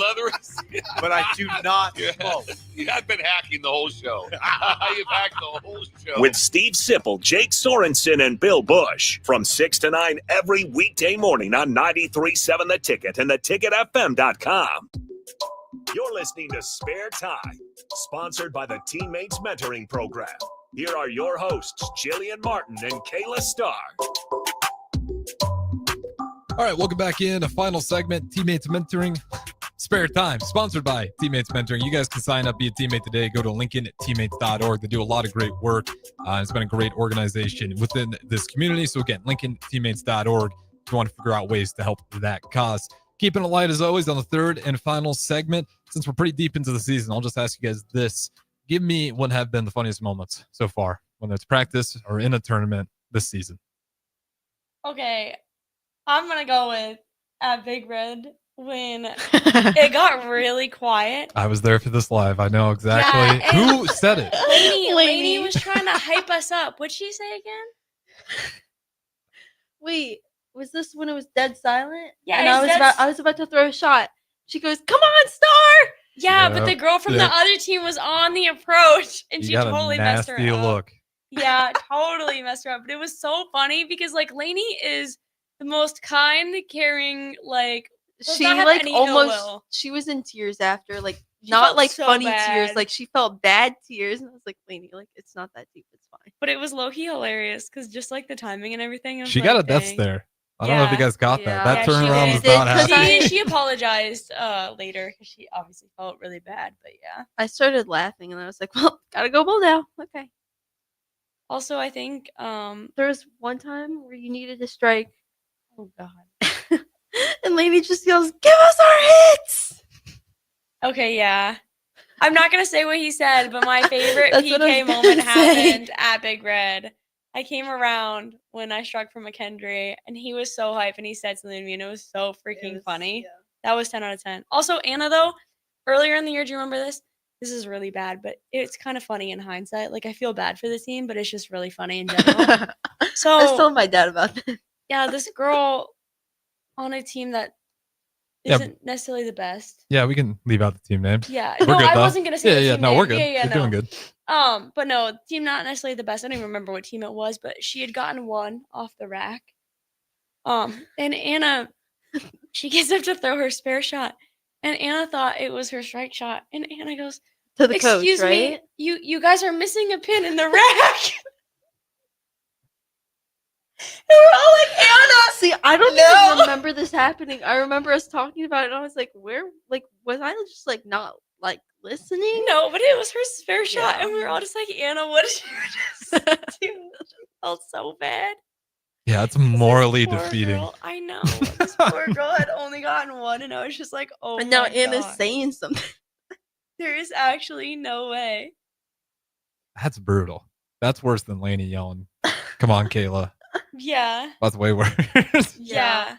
But I do not smoke. I've been hacking the whole show. You've hacked the whole show. With Steve Sipple, Jake Sorensen, and Bill Bush from 6 to 9 every weekday morning on 93.7 The Ticket and theticketfm.com. You're listening to Spare Time, sponsored by the Teammates Mentoring Program. Here are your hosts, Jillian Martin and Kayla Starr. All right, welcome back in. A final segment, Teammates Mentoring. Spare Time, sponsored by Teammates Mentoring. You guys can sign up, be a teammate today. Go to lincolnteammates.org. They do a lot of great work. It's been a great organization within this community. So again, lincolnteammates.org if you want to figure out ways to help that cause. Keeping it light as always on the third and final segment. Since we're pretty deep into the season, I'll just ask you guys this. Give me what have been the funniest moments so far, whether it's practice or in a tournament this season. Okay, I'm going to go with at Big Red when it got really quiet. I was there for this live. I know exactly. Yeah, who said it. Lainey was trying to hype us up. What'd she say again? Wait, was this when it was dead silent? Yeah, and it's I was about to throw a shot. She goes, "Come on, Star!" Yeah, but the girl from the other team was on the approach, and You she got totally a messed her nasty up. look. Yeah, totally messed her up. But it was so funny because like Lainey is the most kind, caring, like does She not have like any ill almost will. she was in tears after, like She not felt like so funny bad. tears, like she felt bad tears, and I was like, Lainey, like it's not that deep, it's fine. But it was low key hilarious because just like the timing and everything. I was She like, got a death dang. stare. I don't know if you guys got that. That she turnaround did. was not happening. She apologized later because she obviously felt really bad. But yeah. I started laughing and I was like, well, gotta go bowl now. Okay. Also, I think there was one time where you needed to strike. Oh God. And Lainey just yells, "Give us our hits!" Okay, yeah. I'm not gonna say what he said, but my favorite That's what I PK was gonna moment say. happened at Big Red. I came around when I struck for McKendry, and he was so hyped, and he said something to me, and it was so freaking funny. That was 10 out of 10. Also, Anna, though, earlier in the year, do you remember this? This is really bad, but it's kind of funny in hindsight. Like, I feel bad for the team, but it's just really funny in general. So I was telling my dad about this. Yeah, this girl on a team that Yeah. isn't necessarily the best. Yeah, we can leave out the team names. Yeah, We're no, good, I though. wasn't gonna say the Yeah, team no, name. we're good. Yeah, We're doing good. But no, team not necessarily the best. I don't even remember what team it was, but she had gotten one off the rack. And Anna She gets up to throw her spare shot, and Anna thought it was her strike shot. And Anna goes, To the coach, "Excuse me, right? you guys are missing a pin in the rack." And we're all like, "Anna, See, I don't no!" even remember this happening. I remember us talking about it, and I was like, "Where? Like, was I just like not like listening?" No, but it was her spare shot, Yeah. and we were all just like, "Anna, what did you just do?" It felt so bad. Yeah, it's morally Poor defeating. girl. I know. This poor girl had only gotten one, and I was just like, "Oh And now my Anna's God. saying something. There is actually no way." That's brutal. That's worse than Lainey yelling, "Come on, Kayla." Yeah. That's way worse. Yeah.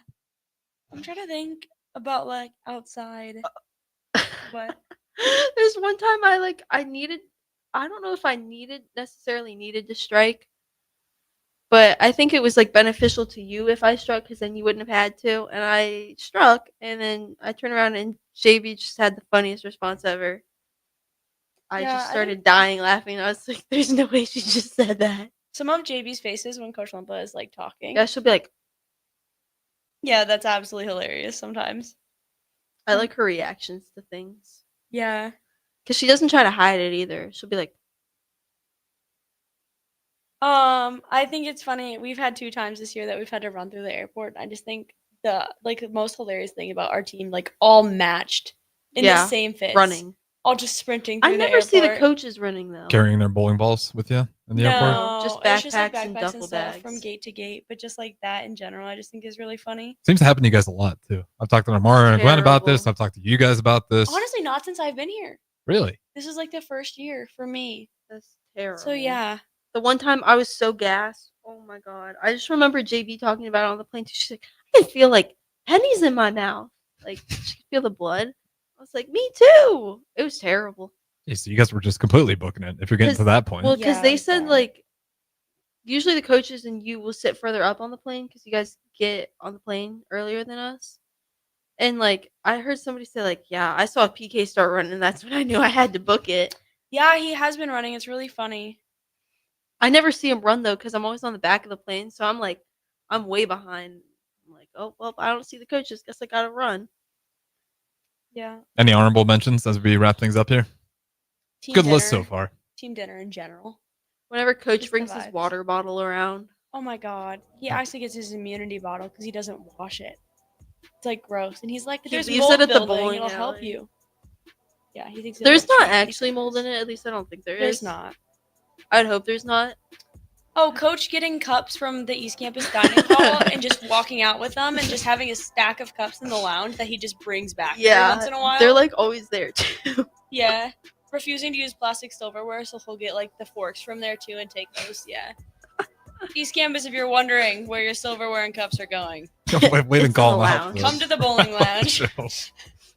I'm trying to think about like outside. But There's one time I don't know if I necessarily needed to strike, but I think it was like beneficial to you if I struck because then you wouldn't have had to. And I struck, and then I turned around and JB just had the funniest response ever. I Yeah, just I started think- dying laughing. I was like, "There's no way she just said that." some of JB's faces when Coach Lumpa is like talking. Yeah, she'll be like, Yeah, that's absolutely hilarious sometimes. I like her reactions to things Yeah. because she doesn't try to hide it either. She'll be like, I think it's funny. We've had 2 times this year that we've had to run through the airport. I just think the most hilarious thing about our team, like all matched in Yeah, the same fits, running. all just sprinting I through the never see the airport. coaches running though. Carrying their bowling balls with you in the airport. No, Just it's just like backpacks and backpacks duffel stuff from bags. gate to gate, but just like that in general, I just think is really funny. Seems to happen to you guys a lot too. I've talked to Amara and Glenn about this. I've talked to you guys about this. Honestly, not since I've been here. Really? This is like the first year for me. That's terrible. So yeah. The one time I was so gassed. Oh my god. I just remember JB talking about it on the plane too. She's like, "I can feel like pennies in my mouth." Like she could feel the blood. I was like, "Me too." It was terrible. Yeah, so you guys were just completely booking it if you're getting to that point. Well, because they said like usually the coaches and you will sit further up on the plane because you guys get on the plane earlier than us. And like I heard somebody say like, "Yeah, I saw PK start running, and that's when I knew I had to book it." Yeah, he has been running. It's really funny. I never see him run though because I'm always on the back of the plane, so I'm like, I'm way behind. I'm like, "Oh well, I don't see the coaches. Guess I gotta run." Yeah. Any honorable mentions as we wrap things up here? Team Good list so dinner. far. Team dinner in general. Whenever coach Just the brings his vibes. water bottle around, Oh my god. He actually gets his immunity bottle because he doesn't wash it. It's like gross. And he's like, He "There's leaves mold it at the building. bowling It'll help alley." you." Yeah, he thinks there's it'll not treat actually people. mold in it. At least I don't think there is. There's not. I'd hope there's not. Oh, Coach getting cups from the East Campus dining hall and just walking out with them and just having a stack of cups in the lounge that he just brings back every Yeah, once in a while. they're like always there too. Yeah. Refusing to use plastic silverware, so he'll get like the forks from there too and take those. Yeah. East Campus, if you're wondering where your silverware and cups are going, Wait and call them out. come to the bowling lounge.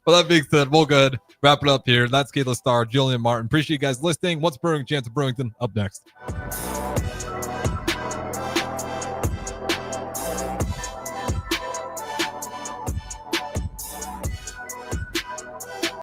Well, that being said, we'll good. Wrap it up here. That's Kayla Starr, Jillian Martin. Appreciate you guys listening. What's Brewing? Chance of Brewington. Up next.